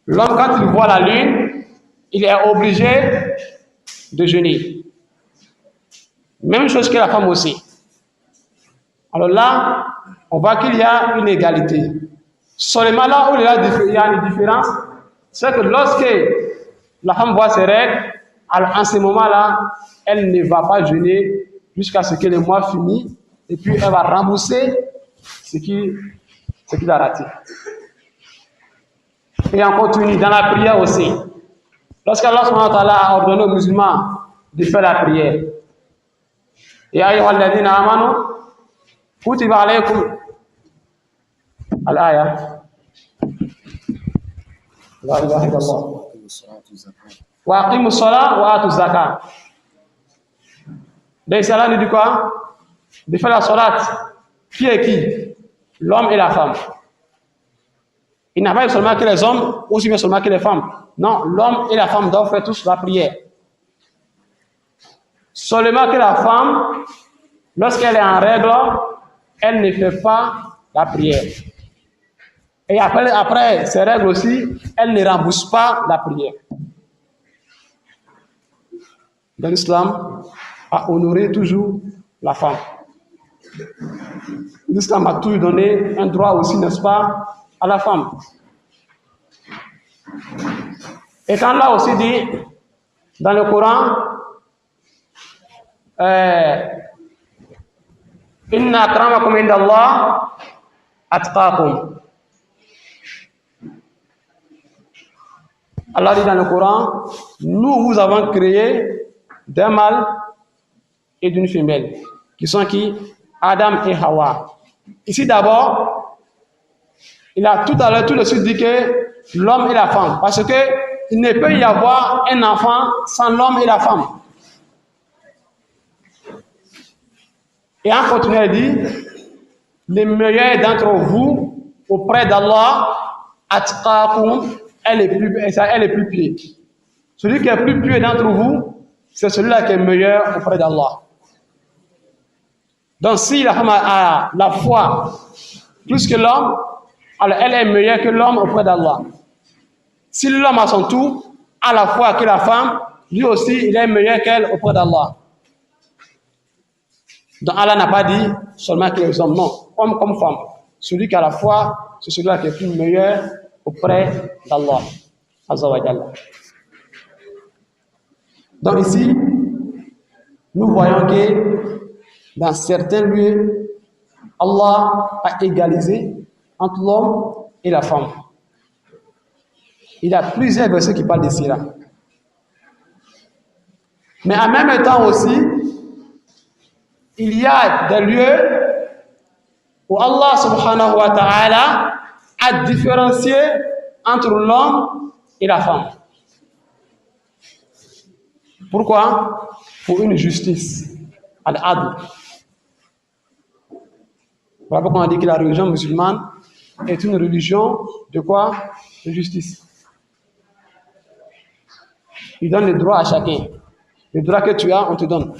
L'homme, quand il voit la lune, il est obligé de jeûner. Même chose que la femme aussi. Alors là, on voit qu'il y a une égalité. Seulement là où il y a une différence, c'est que lorsque la femme voit ses règles, alors en ce moment-là, elle ne va pas jeûner jusqu'à ce que le mois finisse, et puis elle va rembourser ce qu'il a raté. Et on continue dans la prière aussi. Lorsqu'Allah a ordonné aux musulmans de faire la prière, et ayyuhalladhina amanu kutiba alaykum al-aya la ilaha illallah wa aqimus salat wa atuz zakat. Donc cela nous dit quoi? De faire la salat. Qui est qui? L'homme et la femme. Il n'a pas seulement que les hommes, aussi bien seulement que les femmes. Non, l'homme et la femme doivent faire tous la prière. Seulement que la femme, lorsqu'elle est en règle, elle ne fait pas la prière. Et après ces règles aussi, elle ne rembourse pas la prière. Dans l'islam, a honoré toujours la femme. L'islam a toujours donné un droit aussi, n'est-ce pas, à la femme. Et quand là aussi dit, dans le Coran, Inna akramakum indallah atqakum. Allah dit dans le Coran, nous vous avons créé d'un mâle et d'une femelle, qui sont qui? Adam et Hawa. Ici d'abord, il a tout à l'heure tout de suite dit que l'homme et la femme, parce que il ne peut y avoir un enfant sans l'homme et la femme. Et en continuant, il dit, les meilleurs d'entre vous auprès d'Allah, atqakum, elle est plus pieux. Celui qui est plus pieux d'entre vous, c'est celui-là qui est meilleur auprès d'Allah. Donc si la femme a la foi plus que l'homme, alors elle est meilleure que l'homme auprès d'Allah. Si l'homme à son tour a la foi que la femme, lui aussi il est meilleur qu'elle auprès d'Allah. Donc Allah n'a pas dit seulement que les hommes, non, homme comme femme. Celui qui a la foi, c'est celui-là qui est le meilleur auprès d'Allah. Azza wa Jalla. Donc ici, nous voyons que dans certains lieux, Allah a égalisé entre l'homme et la femme. Il y a plusieurs versets qui parlent de cela. Mais en même temps aussi, il y a des lieux où Allah subhanahu wa ta'ala a différencié entre l'homme et la femme. Pourquoi? Pour une justice, al-adl. Voilà pourquoi on dit que la religion musulmane est une religion de quoi? De justice. Il donne le droit à chacun. Le droit que tu as, on te donne.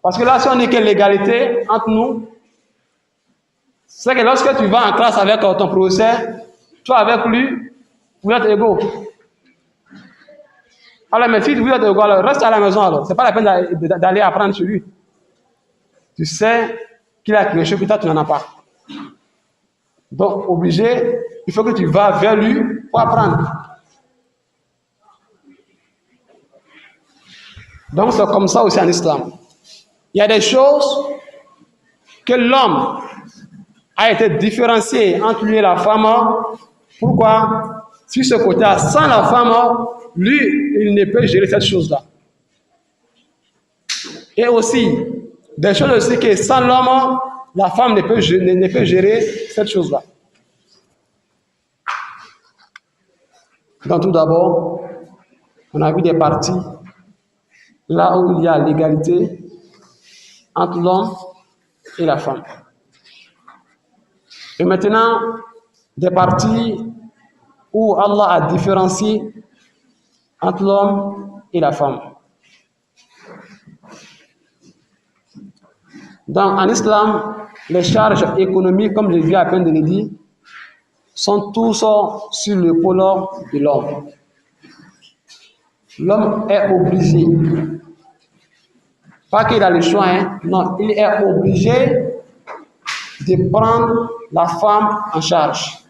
Parce que là, si on n'est que l'égalité entre nous, c'est que lorsque tu vas en classe avec ton professeur, toi avec lui, vous êtes égaux. Alors, mais si vous êtes égaux, alors reste à la maison alors. Ce n'est pas la peine d'aller apprendre chez lui. Tu sais qu'il a quelque chose que toi, tu n'en as pas. Donc, obligé, il faut que tu vas vers lui pour apprendre. Donc, c'est comme ça aussi en islam. Il y a des choses que l'homme a été différencié entre lui et la femme. Pourquoi? Sur ce côté-là, sans la femme, lui, il ne peut gérer cette chose-là. Et aussi, des choses aussi que sans l'homme, la femme ne peut gérer cette chose-là. Donc tout d'abord, on a vu des parties là où il y a l'égalité entre l'homme et la femme. Et maintenant, des parties où Allah a différencié entre l'homme et la femme. Donc, en islam, les charges économiques, comme je viens à peine de le dire, sont tous sur le pôle de l'homme. L'homme est obligé, pas qu'il a le choix, hein, non, il est obligé de prendre la femme en charge.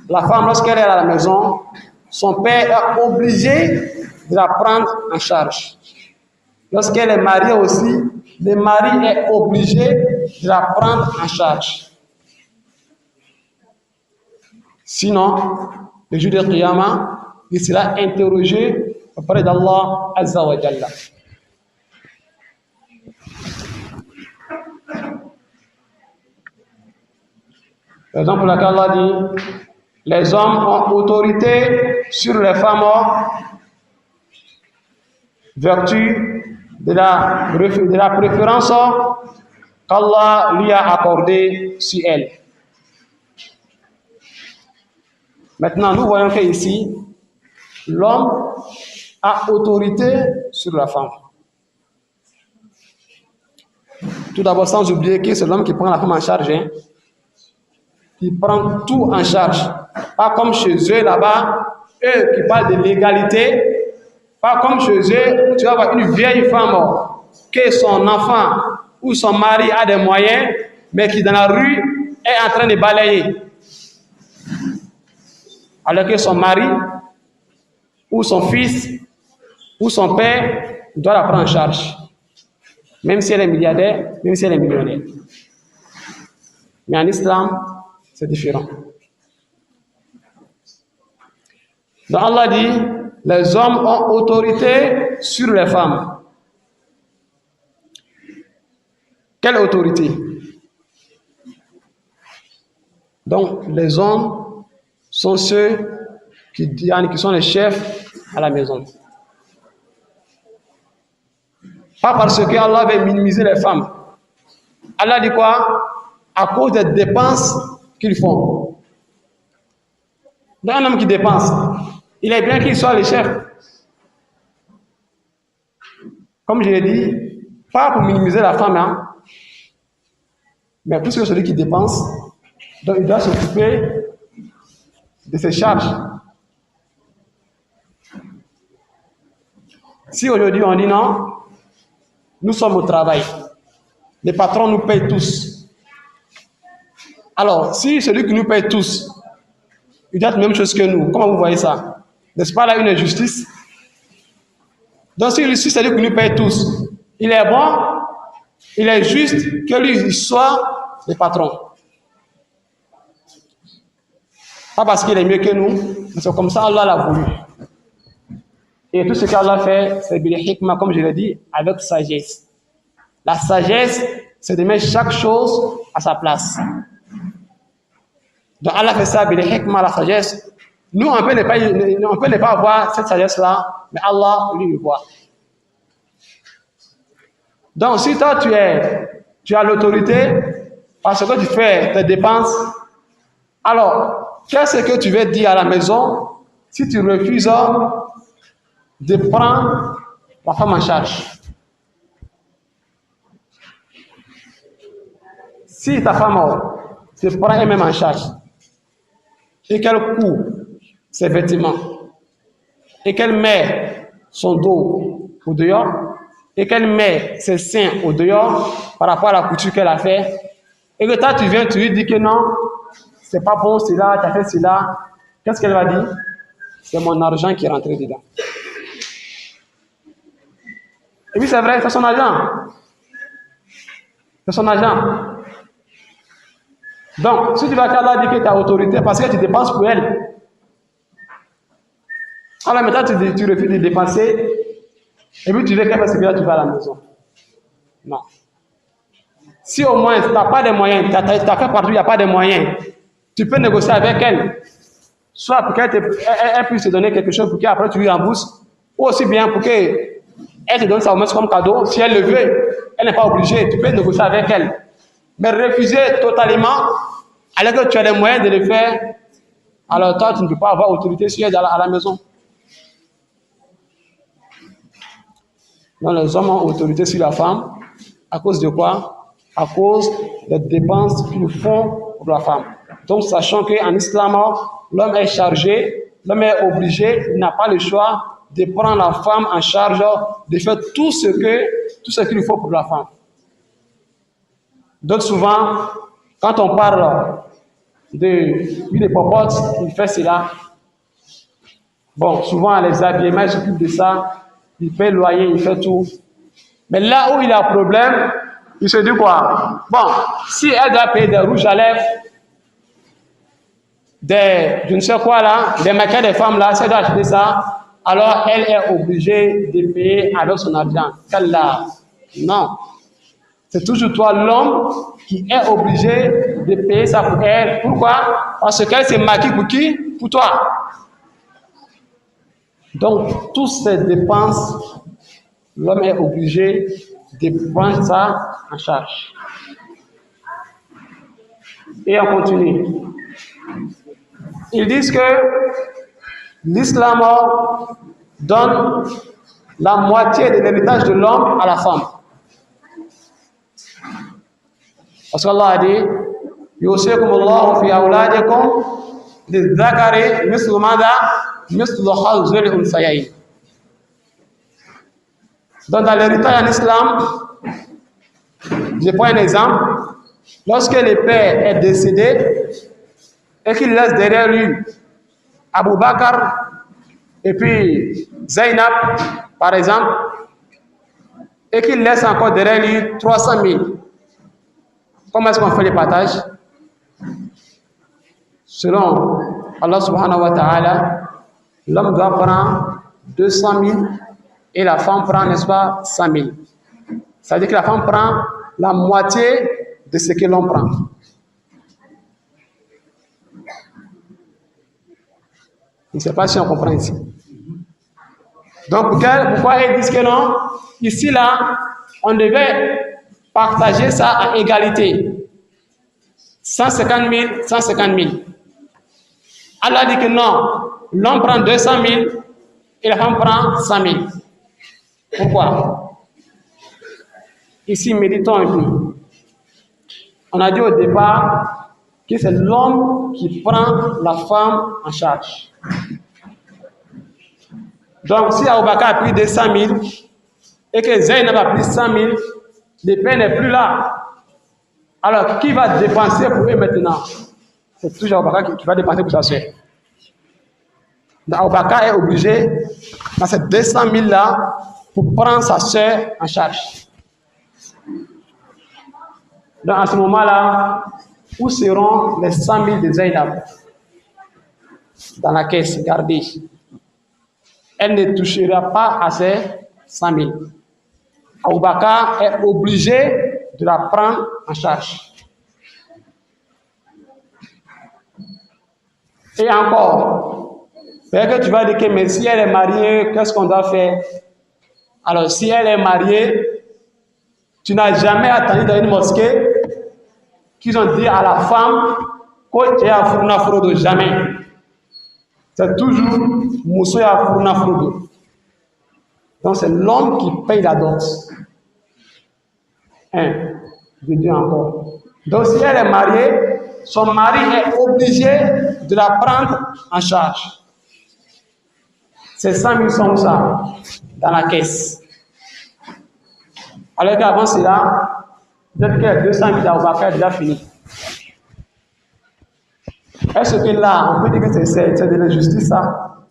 La femme, lorsqu'elle est à la maison, son père est obligé de la prendre en charge. Lorsqu'elle est mariée aussi, le mari est obligé de la prendre en charge. Sinon, le jour de Qiyamah, il sera interrogé auprès d'Allah Azza wa Jalla. Raison pour laquelle Allah dit, les hommes ont autorité sur les femmes, vertu de la préférence qu'Allah lui a accordée sur elles. Maintenant, nous voyons qu'ici, l'homme a autorité sur la femme. Tout d'abord, sans oublier que c'est l'homme qui prend la femme en charge. Hein. Il prend tout en charge. Pas comme chez eux là-bas, eux qui parlent de l'égalité. Pas comme chez eux, où tu vas voir une vieille femme que son enfant ou son mari a des moyens, mais qui dans la rue est en train de balayer. Alors que son mari, ou son fils, ou son père doit la prendre en charge. Même si elle est milliardaire, même si elle est millionnaire. Mais en islam, c'est différent. Donc Allah dit, les hommes ont autorité sur les femmes. Quelle autorité? Donc les hommes sont ceux qui sont les chefs à la maison. Pas parce que Allah veut minimiser les femmes. Allah dit quoi? À cause des dépenses qu'ils font. Donc un homme qui dépense, il est bien qu'il soit le chef. Comme je l'ai dit, pas pour minimiser la femme, hein, mais plus que celui qui dépense, donc il doit s'occuper de ses charges. Si aujourd'hui on dit non, nous sommes au travail. Les patrons nous payent tous. Alors, si celui qui nous paye tous, il doit être la même chose que nous, comment vous voyez ça? N'est-ce pas là une injustice? Donc, si celui qui nous paye tous, il est bon, il est juste que lui, il soit le patron. Pas parce qu'il est mieux que nous, mais c'est comme ça Allah l'a voulu. Et tout ce qu'Allah fait, c'est bil hikmah, comme je l'ai dit, avec sagesse. La sagesse, c'est de mettre chaque chose à sa place. Donc Allah fait ça bil hikmah, la sagesse. Nous, on peut ne pas avoir cette sagesse-là, mais Allah, lui, le voit. Donc, si toi, tu as l'autorité, parce que tu fais tes dépenses, alors, qu'est-ce que tu veux dire à la maison si tu refuses de prendre la femme en charge? Si ta femme te prend elle-même en charge, et qu'elle court ses vêtements, et qu'elle met son dos au dehors, et qu'elle met ses seins au dehors par rapport à la couture qu'elle a fait, et que toi tu viens, tu lui dis que non, c'est pas bon, c'est là, tu as fait cela, qu'est-ce qu'elle va dire? C'est mon argent qui est rentré dedans. Et puis c'est vrai, c'est son argent. C'est son argent. Donc, si tu vas qu'Allah dit que tu as autorité parce que tu dépenses pour elle, alors maintenant tu refuses de dépenser, et puis tu veux qu'elle fasse ce que là tu vas à la maison. Non. Si au moins tu n'as pas de moyens, tu as fait partout, il n'y a pas de moyens, tu peux négocier avec elle. Soit pour qu'elle puisse te donner quelque chose pour qu'après tu lui rembourses, ou aussi bien pour qu'elle te donne ça au moins comme cadeau. Si elle le veut, elle n'est pas obligée, tu peux négocier avec elle. Mais refuser totalement, alors que tu as les moyens de le faire, alors toi tu ne peux pas avoir autorité sur elle à la maison. Donc les hommes ont autorité sur la femme, à cause de quoi? À cause des dépenses qu'ils font pour la femme. Donc sachant qu'en islam, l'homme est chargé, l'homme est obligé, il n'a pas le choix de prendre la femme en charge, de faire tout ce qu'il faut pour la femme. Donc souvent, quand on parle de popote, il fait cela. Bon, souvent les habillements, il s'occupe de ça, il fait le loyer, il fait tout. Mais là où il a un problème, il se dit quoi? Bon, si elle doit payer des rouges à lèvres, je ne sais quoi là, des maquillages des femmes là, si elle doit acheter ça, alors elle est obligée de payer avec son argent. Qu'Allah. Non. C'est toujours toi l'homme qui est obligé de payer ça pour elle. Pourquoi? Parce qu'elle se maquille pour qui? Pour toi. Donc, toutes ces dépenses, l'homme est obligé de prendre ça en charge. Et on continue. Ils disent que l'islam donne la moitié de l'héritage de l'homme à la femme. Parce qu'Allah a dit Yusikumullahu fi awladikum lidhakari mislu madha mislu hazil unsayayn. Donc dans l'héritage en islam, je prends un exemple. Lorsque le père est décédé et qu'il laisse derrière lui Abu Bakr et puis Zainab, par exemple, et qu'il laisse encore derrière lui 300 000. Comment est-ce qu'on fait les partages? Selon Allah subhanahu wa ta'ala, l'homme doit prendre 200 000 et la femme prend, n'est-ce pas, 100 000. Ça veut dire que la femme prend la moitié de ce que l'homme prend. Je ne sais pas si on comprend ici. Donc, pourquoi ils disent que non? Ici, là, on devait partager ça à égalité. 150 000, 150 000. Allah dit que non, l'homme prend 200 000 et la femme prend 100 000. Pourquoi? Ici, méditons un peu. On a dit au départ que c'est l'homme qui prend la femme en charge. Donc, si Abu Bakr a pris 200 000 et que Zainab a pris 100 000, le père n'est plus là. Alors, qui va dépenser pour eux maintenant? C'est toujours Abu Bakr qui va dépenser pour sa soeur. Abu Bakr est obligé, dans ces 200 000 là, pour prendre sa soeur en charge. Donc, à ce moment-là, où seront les 100 000 de Zainab? Dans la caisse gardée. Elle ne touchera pas à ces 100 000. Abu Bakr est obligé de la prendre en charge. Et encore, peut-être que tu vas dire que mais si elle est mariée, qu'est-ce qu'on doit faire? Alors, si elle est mariée, tu n'as jamais attendu dans une mosquée qu'ils ont dit à la femme que tu es à Fourna Frodo. Jamais. C'est toujours Moussoya Fourna Frodo. Donc, c'est l'homme qui paye la dot. Je dis encore. Donc, si elle est mariée, son mari est obligé de la prendre en charge. Ces 100 000 sont ça, dans la caisse. Alors qu'avant cela, peut-être que les 200 000 d'Abu Bakr déjà fini. Est-ce que là, on peut dire que c'est de l'injustice, ça?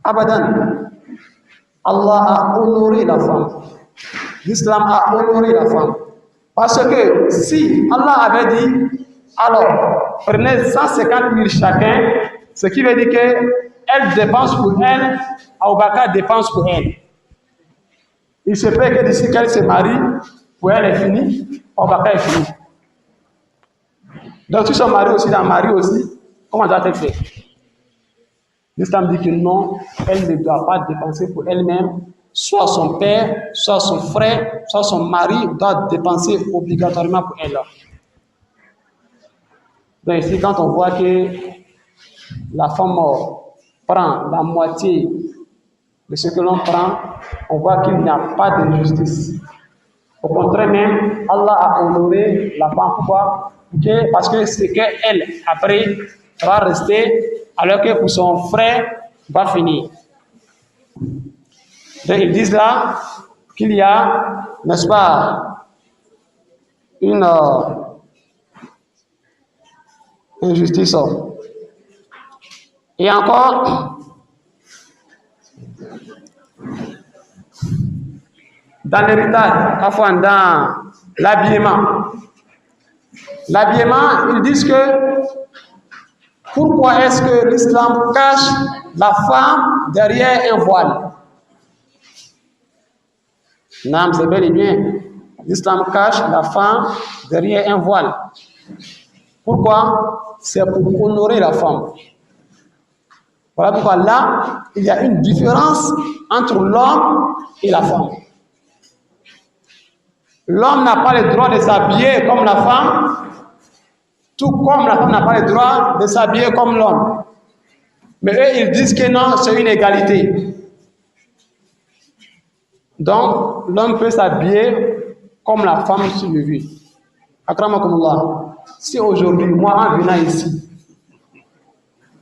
Abadan. Allah a honoré la femme. L'islam a honoré la femme. Parce que si Allah avait dit, alors, prenez 150 000 chacun, ce qui veut dire qu'elle dépense pour elle, Abu Bakr dépense pour elle. Il se peut que d'ici qu'elle se marie, pour elle est finie, Abu Bakr est fini. Donc, si son mari aussi, dans mari aussi, comment doit-elle faire? L'islam dit que non, elle ne doit pas dépenser pour elle-même. Soit son père, soit son frère, soit son mari doit dépenser obligatoirement pour elle. Donc ici, quand on voit que la femme prend la moitié de ce que l'on prend, on voit qu'il n'y a pas d'injustice. Au contraire même, Allah a honoré la femme. Pourquoi? Parce que c'est qu'elle, après, va rester, alors que pour son frère, va finir. Donc ils disent là qu'il y a, n'est-ce pas, une injustice. Et encore, dans l'héritage, parfois dans l'habillement. L'habillement, ils disent que pourquoi est-ce que l'islam cache la femme derrière un voile? Non, c'est bel et bien. L'islam cache la femme derrière un voile. Pourquoi? C'est pour honorer la femme. Voilà pourquoi là, il y a une différence entre l'homme et la femme. L'homme n'a pas le droit de s'habiller comme la femme, tout comme la femme n'a pas le droit de s'habiller comme l'homme. Mais eux, ils disent que non, c'est une égalité. Donc, l'homme peut s'habiller comme la femme s'il le veut. Akramakumullah. Si aujourd'hui, moi, en venant ici,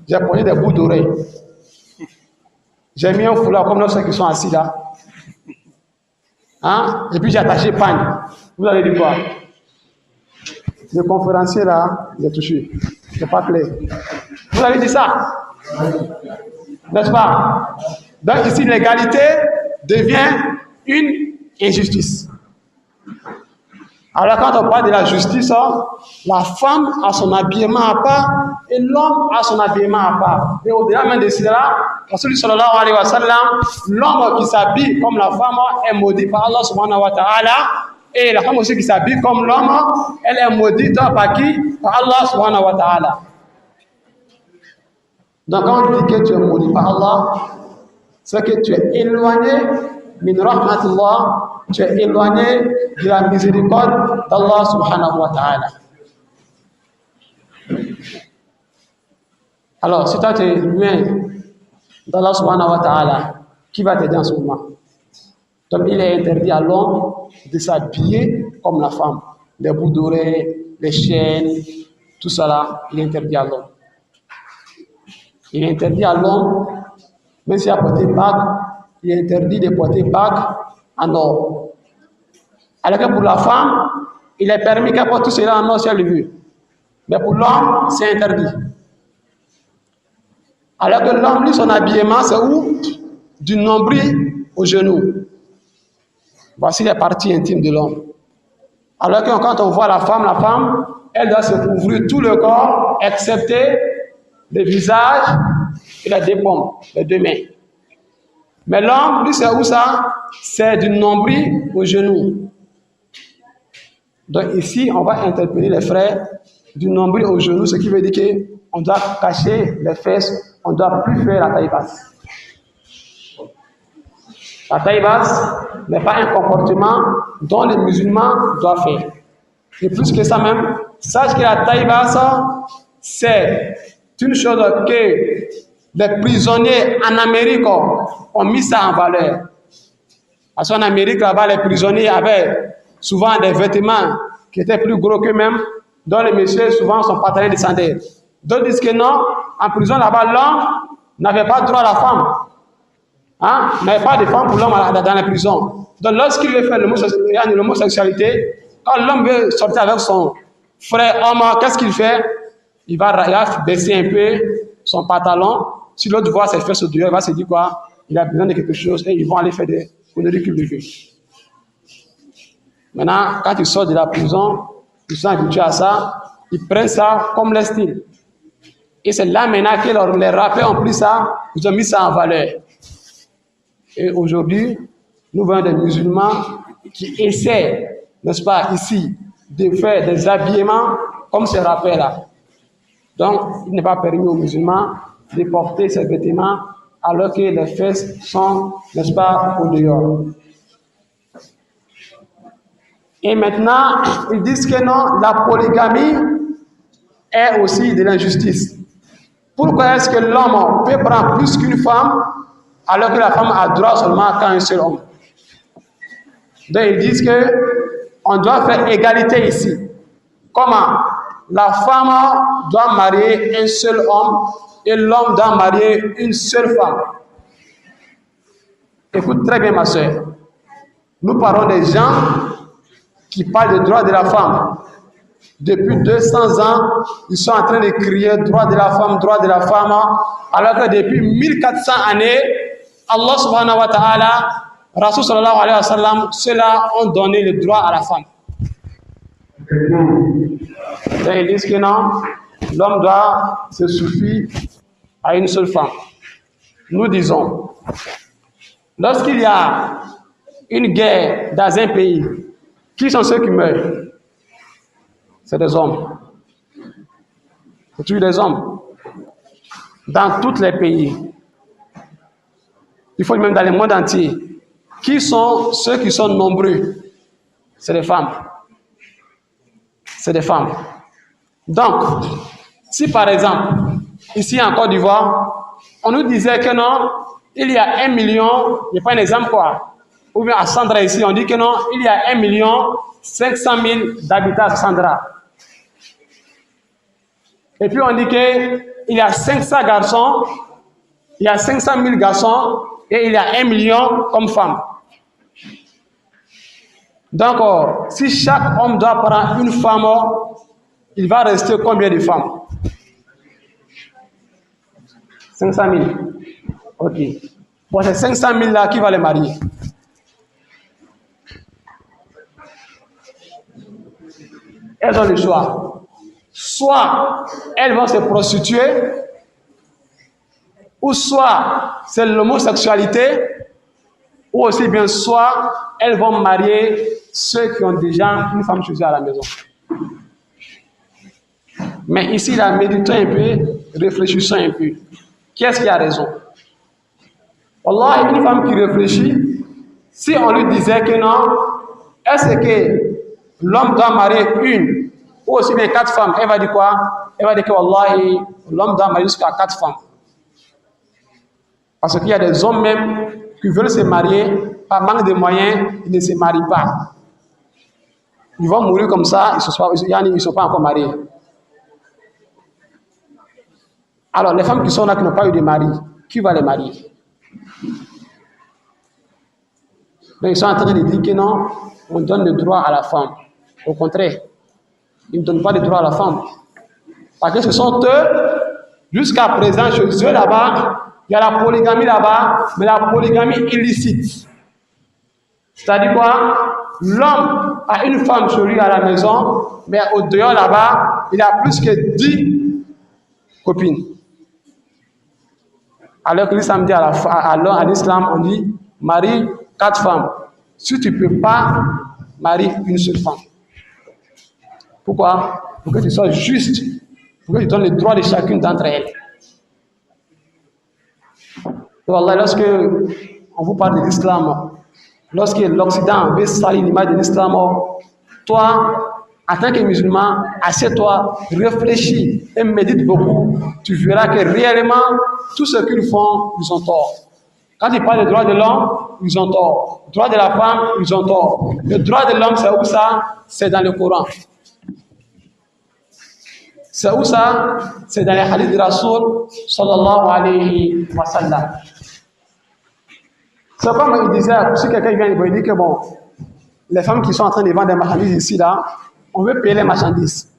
j'ai posé des bouts d'oreilles, j'ai mis un foulard comme ceux qui sont assis là, hein? Et puis j'ai attaché pagne. Vous allez dire quoi? Le conférencier là, il est touché. C'est pas clair. Vous avez dit ça? N'est-ce pas? Donc ici, l'égalité devient une injustice. Alors quand on parle de la justice, la femme a son habillement à part et l'homme a son habillement à part. Et au-delà même de cela, Rasul sallallahu alayhi wa sallam, l'homme qui s'habille comme la femme est maudit par Allah subhanahu wa ta'ala, et la femme aussi qui s'habille comme l'homme, elle est maudite par qui? Par Allah subhanahu wa ta'ala. Donc quand on dit que tu es maudit par Allah, c'est que tu es éloigné min rahmatillah, tu es éloigné de la miséricorde d'Allah subhanahu wa ta'ala. Alors, si toi tu es loin d'Allah subhanahu wa ta'ala, qui va t'aider en ce moment? Donc, il est interdit à l'homme de s'habiller comme la femme. Les bouts d'oreilles, les chaînes, tout cela, il est interdit à l'homme. Il est interdit à l'homme, même s'il a porté bague, il est interdit de porter bague en or. Alors que pour la femme, il est permis qu'elle porte tout cela en or si elle le veut. Mais pour l'homme, c'est interdit. Alors que l'homme, lui, son habillement, c'est où? Du nombril au genou. Voici les parties intimes de l'homme. Alors que quand on voit la femme, elle doit se couvrir tout le corps, excepté le visage et les deux paumes, les deux mains. Mais l'homme, lui, c'est où ça? C'est du nombril au genou. Donc ici, on va interpeller les frères du nombril au genou, ce qui veut dire qu'on doit cacher les fesses, on ne doit plus faire la taille basse. La taille basse n'est pas un comportement dont les musulmans doivent faire. Et plus que ça même, sache que la taille basse, c'est une chose que les prisonniers en Amérique ont mis ça en valeur. Parce qu'en Amérique, là-bas, les prisonniers avaient souvent des vêtements qui étaient plus gros qu'eux-mêmes, dont les messieurs, souvent, son pantalon descendait. D'autres disent que non, en prison, là-bas, l'homme n'avait pas droit à la femme. Hein? Il n'y avait pas de femme pour l'homme dans la prison. Donc, lorsqu'il veut faire l'homosexualité, quand l'homme veut sortir avec son frère homme, qu'est-ce qu'il fait? Il va baisser un peu son pantalon. Si l'autre voit ses fesses au dehors, il va se dire quoi? Il a besoin de quelque chose et ils vont aller faire des conneries qu'il veut. Maintenant, quand ils sortent de la prison, ils sont habitués à ça, ils prennent ça comme leur style. Et c'est là maintenant que les rappeurs ont pris ça, ils ont mis ça en valeur. Et aujourd'hui, nous voyons des musulmans qui essaient, n'est-ce pas, ici, de faire des habillements comme ces rappeurs-là. Donc, il n'est pas permis aux musulmans de porter ces vêtements alors que les fesses sont, n'est-ce pas, au dehors. Et maintenant, ils disent que non, la polygamie est aussi de l'injustice. Pourquoi est-ce que l'homme peut prendre plus qu'une femme alors que la femme a droit seulement qu'à un seul homme? Donc ils disent qu'on doit faire égalité ici. Comment? La femme doit marier un seul homme et l'homme doit marier une seule femme. Écoute très bien ma soeur. Nous parlons des gens qui parlent des droits de la femme. Depuis 200 ans, ils sont en train de crier droit de la femme, alors que depuis 1400 années, Allah subhanahu wa ta'ala, Rasul sallallahu alayhi wa sallam, ceux-là ont donné le droit à la femme. Donc ils disent que non, l'homme doit se suffire à une seule femme. Nous disons, lorsqu'il y a une guerre dans un pays, qui sont ceux qui meurent? C'est des hommes. C'est toujours des hommes. Dans tous les pays. Il faut même dans le monde entier. Qui sont ceux qui sont nombreux? C'est des femmes. C'est des femmes. Donc, si par exemple, ici en Côte d'Ivoire, on nous disait que non, il y a 1 million, je prends un exemple quoi, ou bien à Sandra ici, on dit que non, il y a 1,5 million d'habitants à Sandra. Et puis on dit qu'il y a 500 garçons, il y a 500 000 garçons, et il y a 1 million comme femmes. Donc, si chaque homme doit prendre une femme, il va rester combien de femmes? 500 000. Ok. Pour ces 500 000 là, qui va les marier? Elles ont le choix. Soit elles vont se prostituer, ou soit c'est l'homosexualité, ou aussi bien soit elles vont marier ceux qui ont déjà une femme choisie à la maison. Mais ici, là, méditons un peu, réfléchissons un peu. Qui est-ce qui a raison? Wallah, une femme qui réfléchit, si on lui disait que non, est-ce que l'homme doit marier une ou aussi bien 4 femmes, elle va dire quoi? Elle va dire que wallahi, l'homme doit marier jusqu'à 4 femmes. Parce qu'il y a des hommes même qui veulent se marier, par manque de moyens, ils ne se marient pas. Ils vont mourir comme ça, ils ne sont pas encore mariés. Alors, les femmes qui sont là, qui n'ont pas eu de mari, qui va les marier? Donc ils sont en train de dire que non, on donne le droit à la femme. Au contraire, ils ne donnent pas le droit à la femme. Parce que ce sont eux, jusqu'à présent, chez eux là-bas, il y a la polygamie là-bas, mais la polygamie illicite. C'est-à-dire quoi? L'homme a une femme chez lui à la maison, mais au dehors là-bas, il a plus que 10 copines. Alors que l'islam dit à l'islam, on dit marie 4 femmes. Si tu ne peux pas marier une seule femme. Pourquoi? Pour que tu sois juste, pour que tu donnes le droit de chacune d'entre elles. Donc, lorsque on vous parle de l'islam, lorsque l'Occident veut salir l'image de l'islam, toi, en tant que musulman, assieds-toi, réfléchis et médite beaucoup. Tu verras que réellement, tout ce qu'ils font, ils ont tort. Quand ils parlent du droit de l'homme, ils ont tort. Le droit de la femme, ils ont tort. Le droit de l'homme, c'est où ça? C'est dans le Coran. C'est où ça? C'est dans les hadiths de Rasoul sallallahu alayhi wa sallam. C'est comme il disait, si quelqu'un vient il dit que bon, les femmes qui sont en train de vendre des marchandises ici, là, on veut payer les marchandises.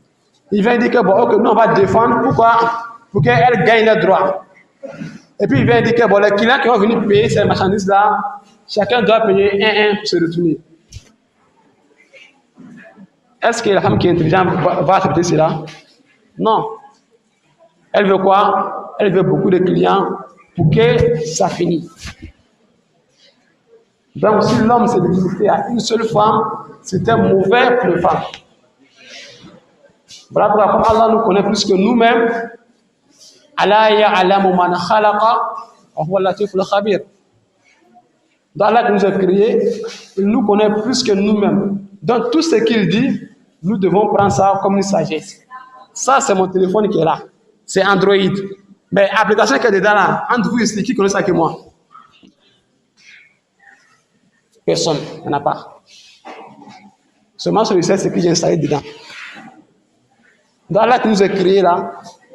Il vient dire que bon, ok, nous on va défendre, pourquoi? Pour qu'elles gagnent leurs droits. Et puis il vient dire que bon, les clients qui vont venir payer ces marchandises-là, chacun doit payer un pour se retourner. Est-ce que la femme qui est intelligente va accepter cela? Non. Elle veut quoi? Elle veut beaucoup de clients pour que ça finisse. Donc si l'homme s'est limité à une seule femme, c'était mauvais pour les femmes. Voilà pourquoi comme Allah nous connaît plus que nous-mêmes, Allah ya'lamu man khalaqa wa huwa al-latiful khabir. Donc Allah qui nous a créés, il nous connaît plus que nous-mêmes. Donc tout ce qu'il dit, nous devons prendre ça comme une sagesse. Ça, c'est mon téléphone qui est là. C'est Android. Mais l'application qui est dedans là, entre vous ici, qui connaît ça que moi? Personne. Il n'y en a pas. Seulement sur le site, c'est que j'ai installé dedans. Donc Allah qui nous a créés là,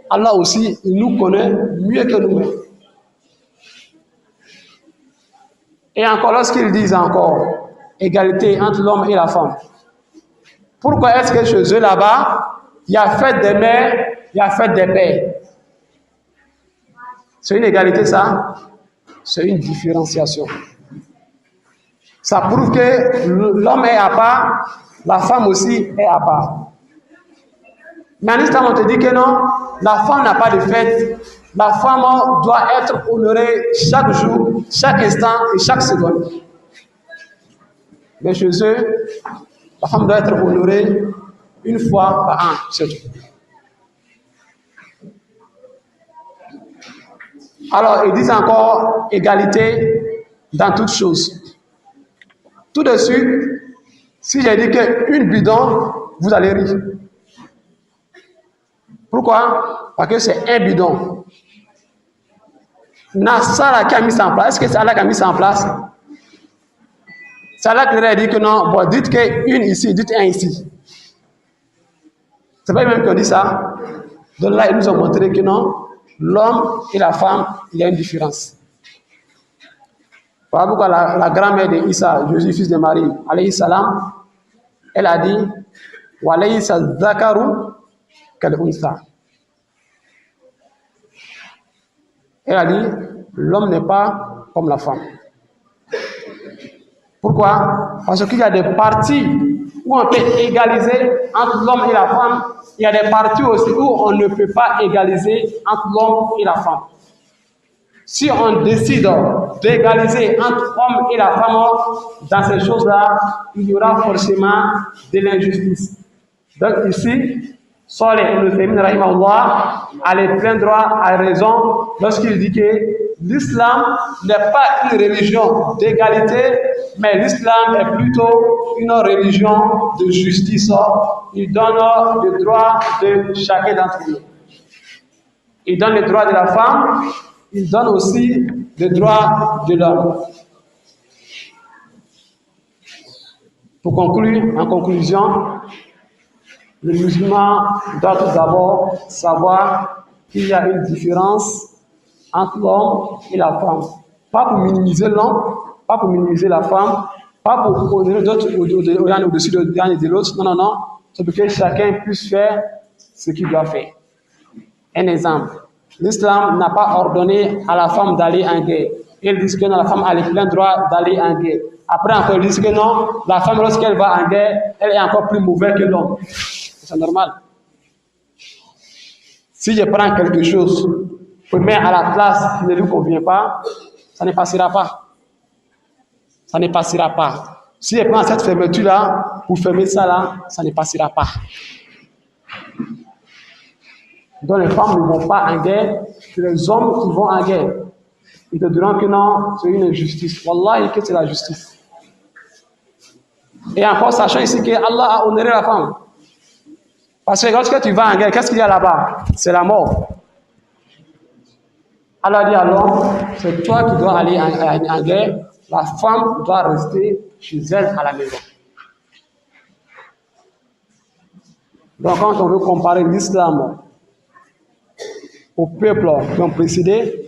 Allah aussi, il nous connaît mieux que nous-mêmes. Et encore, lorsqu'ils disent encore égalité entre l'homme et la femme, pourquoi est-ce que chez eux là-bas, il y a fête des mères, il y a fête des pères? C'est une égalité ça? C'est une différenciation. Ça prouve que l'homme est à part, la femme aussi est à part. Mais en instant, on te dit que non, la femme n'a pas de fête. La femme doit être honorée chaque jour, chaque instant et chaque seconde. Mais chez eux, la femme doit être honorée une fois par an, c'est tout. Alors, ils disent encore égalité dans toutes choses. Tout de suite, si j'ai dit qu'une bidon, vous allez rire. Pourquoi? Parce que c'est un bidon. Maintenant, ça qui a mis ça en place, est-ce que c'est Allah qui a mis ça en place? C'est Allah qui a dit que non, bon, dites qu'une ici, dites un ici. C'est pas même qu'on dit ça. Donc là, ils nous ont montré que non, l'homme et la femme, il y a une différence. Voilà pourquoi la grand-mère de Isa, Jésus, fils de Marie, alayhi salam, elle a dit, walaysa dhakaru kal unsa. Elle a dit, l'homme n'est pas comme la femme. Pourquoi? Parce qu'il y a des parties où on peut égaliser entre l'homme et la femme. Il y a des parties aussi où on ne peut pas égaliser entre l'homme et la femme. Si on décide d'égaliser entre l'homme et la femme, dans ces choses-là, il y aura forcément de l'injustice. Donc ici, Saleh ibn Uthaymin rahimahullah a le plein droit, a raison lorsqu'il dit que l'islam n'est pas une religion d'égalité, mais l'islam est plutôt une religion de justice. Il donne le droit de chacun d'entre nous. Il donne le droit de la femme, il donne aussi le droit de l'homme. Pour conclure, en conclusion, le musulman doit tout d'abord savoir qu'il y a une différence entre l'homme et la femme. Pas pour minimiser l'homme, pas pour minimiser la femme, Pas pour donner d'autres au-dessus de l'un et de l'autre. Non, non, non. C'est pour que chacun puisse faire ce qu'il doit faire. Un exemple. L'islam n'a pas ordonné à la femme d'aller en guerre. Ils disent que non, la femme a le plein droit d'aller en guerre. Après encore, ils disent que non, la femme, lorsqu'elle va en guerre, elle est encore plus mauvaise que l'homme. C'est normal. Si je prends quelque chose pour mettre à la place qui ne lui convient pas, ça ne passera pas. Ça ne passera pas. Si je prends cette fermeture-là, pour fermer ça là, ça ne passera pas. Donc les femmes ne vont pas en guerre, c'est les hommes qui vont en guerre. Ils te diront que non, c'est une injustice. Wallah, que c'est la justice. Et encore, sachant ici que Allah a honoré la femme. Parce que lorsque tu vas en guerre, qu'est-ce qu'il y a là-bas? C'est la mort. Allah dit à l'homme, c'est toi qui dois aller en guerre. La femme doit rester chez elle à la maison. Donc quand on veut comparer l'islam aux peuples qui ont précédé,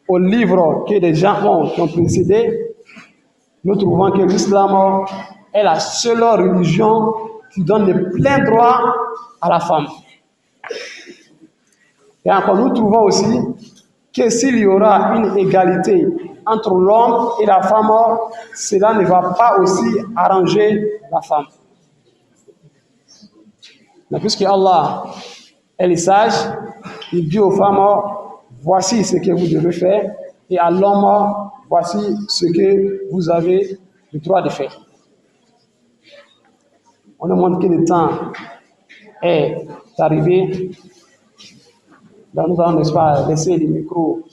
aux livres que des gens qui ont précédé, nous trouvons que l'islam est la seule religion qui donne le plein droit à la femme. Et encore, nous trouvons aussi que s'il y aura une égalité entre l'homme et la femme, cela ne va pas aussi arranger la femme. Mais puisque Allah est le sage, il dit aux femmes, voici ce que vous devez faire, et à l'homme, voici ce que vous avez le droit de faire. On nous montre que le temps est arrivé. Donc nous allons, n'est-ce pas, laisser le micro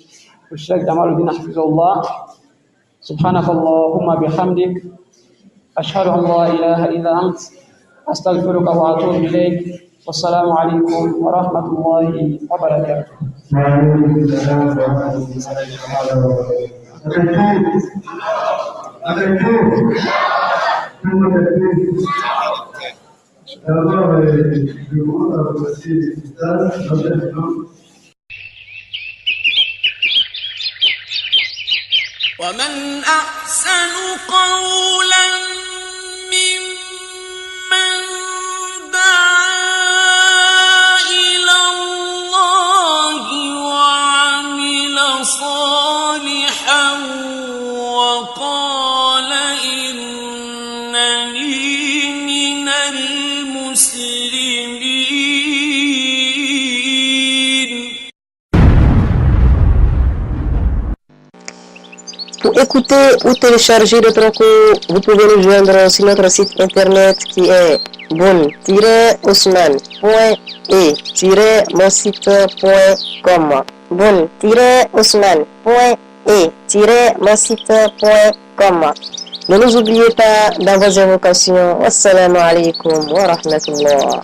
au Cheikh Jamaluddin Hafizullah. Subhanakallahumma bihamdik. Ashhadu an la ilaha illa ant. Astaghfiruka wa atubu ilayk. Wassalamu alaikum wa rahmatullahi wa barakatuh. ومن أحسن قولا ممن دعا إلى الله وعمل صالحا وقال إنني من المسلمين. Pour écouter ou télécharger d'autres cours, vous pouvez nous joindre sur notre site internet qui est boun-osman.e-monsite.com boun-osman.e-monsite.com. Ne nous oubliez pas dans vos invocations. Wassalamu alaikum wa rahmatullah.